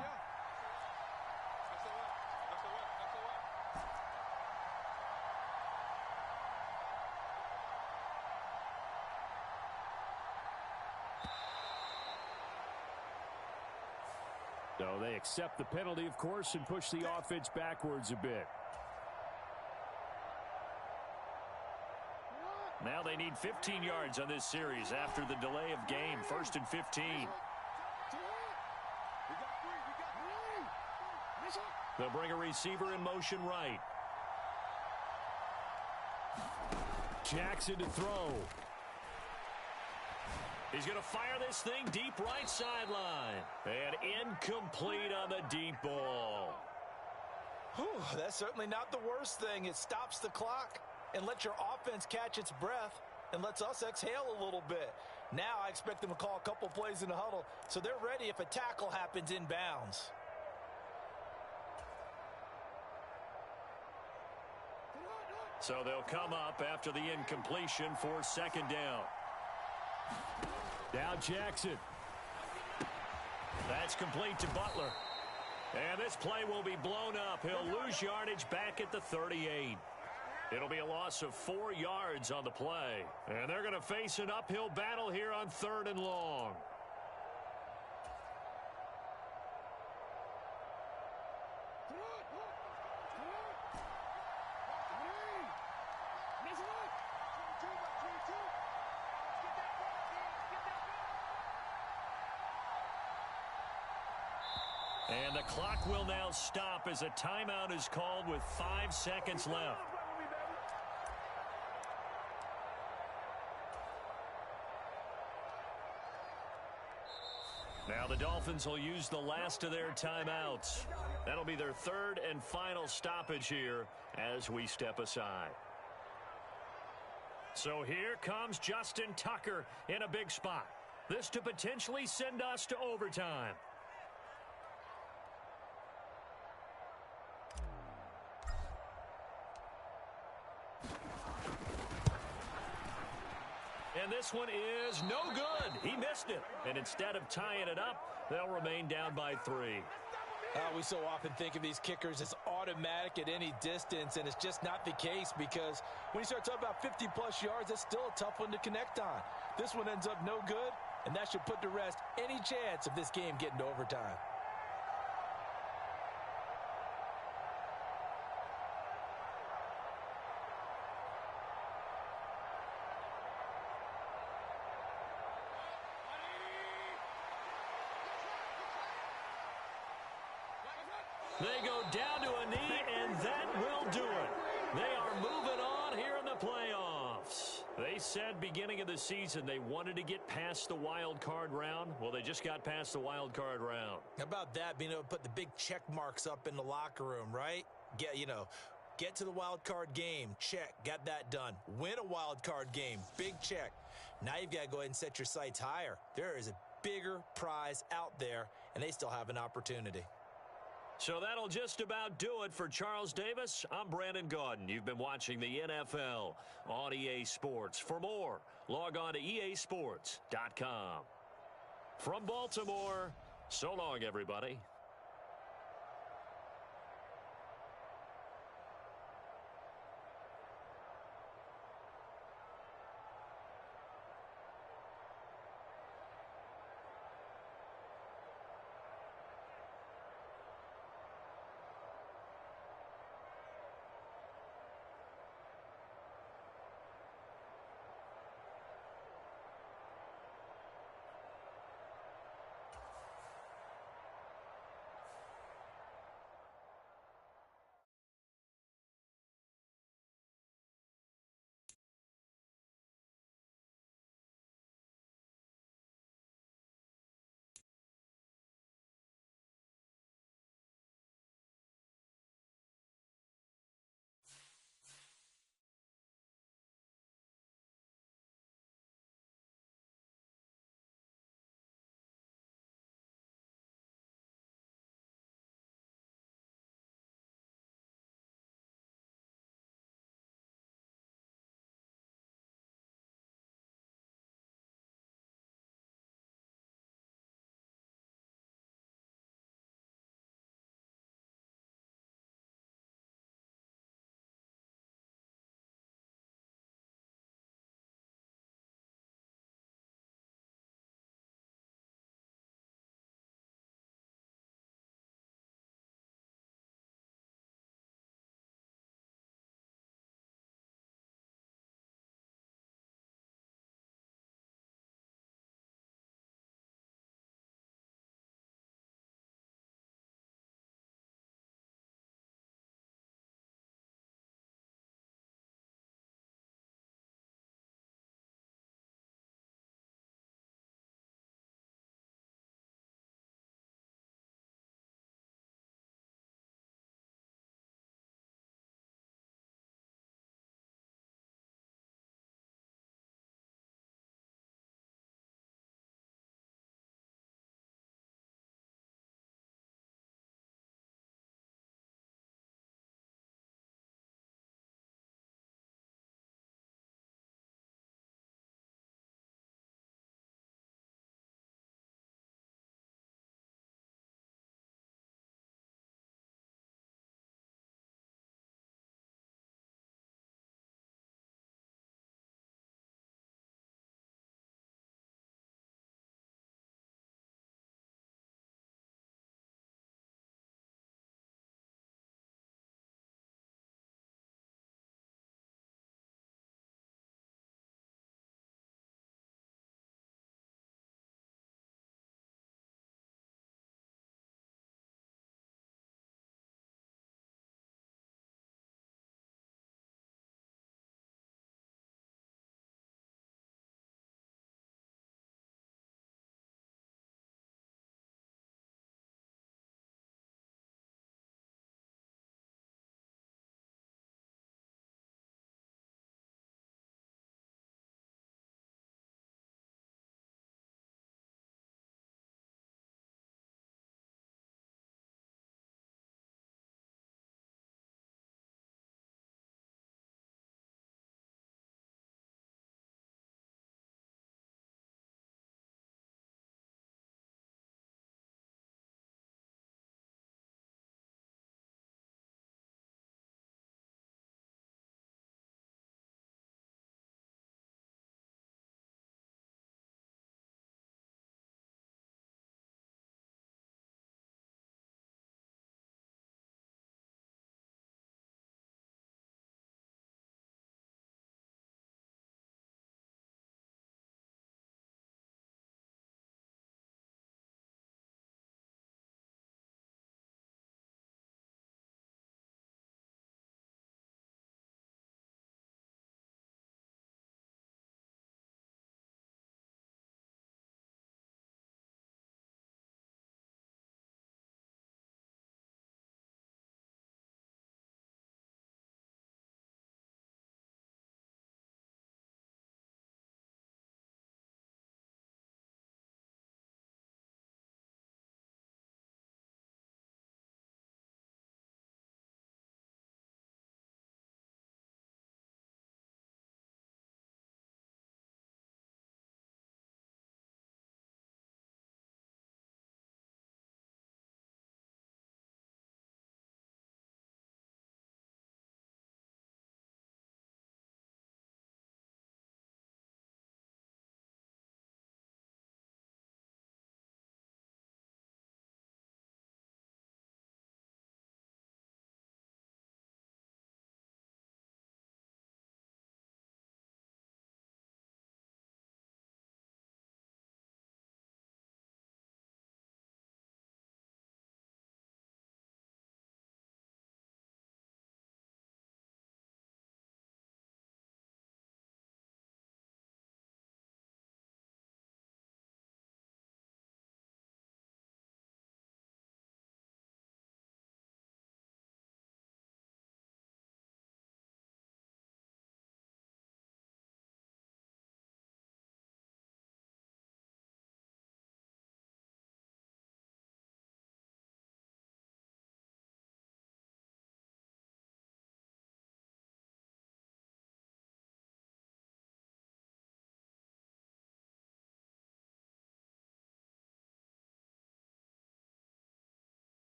So they accept the penalty, of course, and push the offense backwards a bit. Now they need 15 yards on this series after the delay of game. 1st and 15. They'll bring a receiver in motion right. Jackson to throw. He's going to fire this thing deep right sideline. And incomplete on the deep ball. Whew, that's certainly not the worst thing. It stops the clock and lets your offense catch its breath and lets us exhale a little bit. Now I expect them to call a couple plays in the huddle so they're ready if a tackle happens inbounds. So they'll come up after the incompletion for 2nd down. Now Jackson. That's complete to Butler. And this play will be blown up. He'll lose yardage back at the 38. It'll be a loss of 4 yards on the play. And they're going to face an uphill battle here on 3rd and long. And the clock will now stop as a timeout is called with 5 seconds left. Now the Dolphins will use the last of their timeouts. That'll be their 3rd and final stoppage here as we step aside. So here comes Justin Tucker in a big spot. This to potentially send us to overtime. And this one is no good. He missed it. And instead of tying it up, they'll remain down by 3. We so often think of these kickers as automatic at any distance, and it's just not the case because when you start talking about 50-plus yards, that's still a tough one to connect on. This one ends up no good, and that should put to rest any chance of this game getting to overtime. They go down to a knee, and that will do it. They are moving on here in the playoffs. They said beginning of the season they wanted to get past the wild card round. Well, they just got past the wild card round. How about that, being able to put the big check marks up in the locker room, right? Get to the wild card game, check, got that done. Win a wild card game, big check. Now you've got to go ahead and set your sights higher. There is a bigger prize out there, and they still have an opportunity. So that'll just about do it for Charles Davis. I'm Brandon Gaudin. You've been watching the NFL on EA Sports. For more, log on to easports.com. From Baltimore, so long, everybody.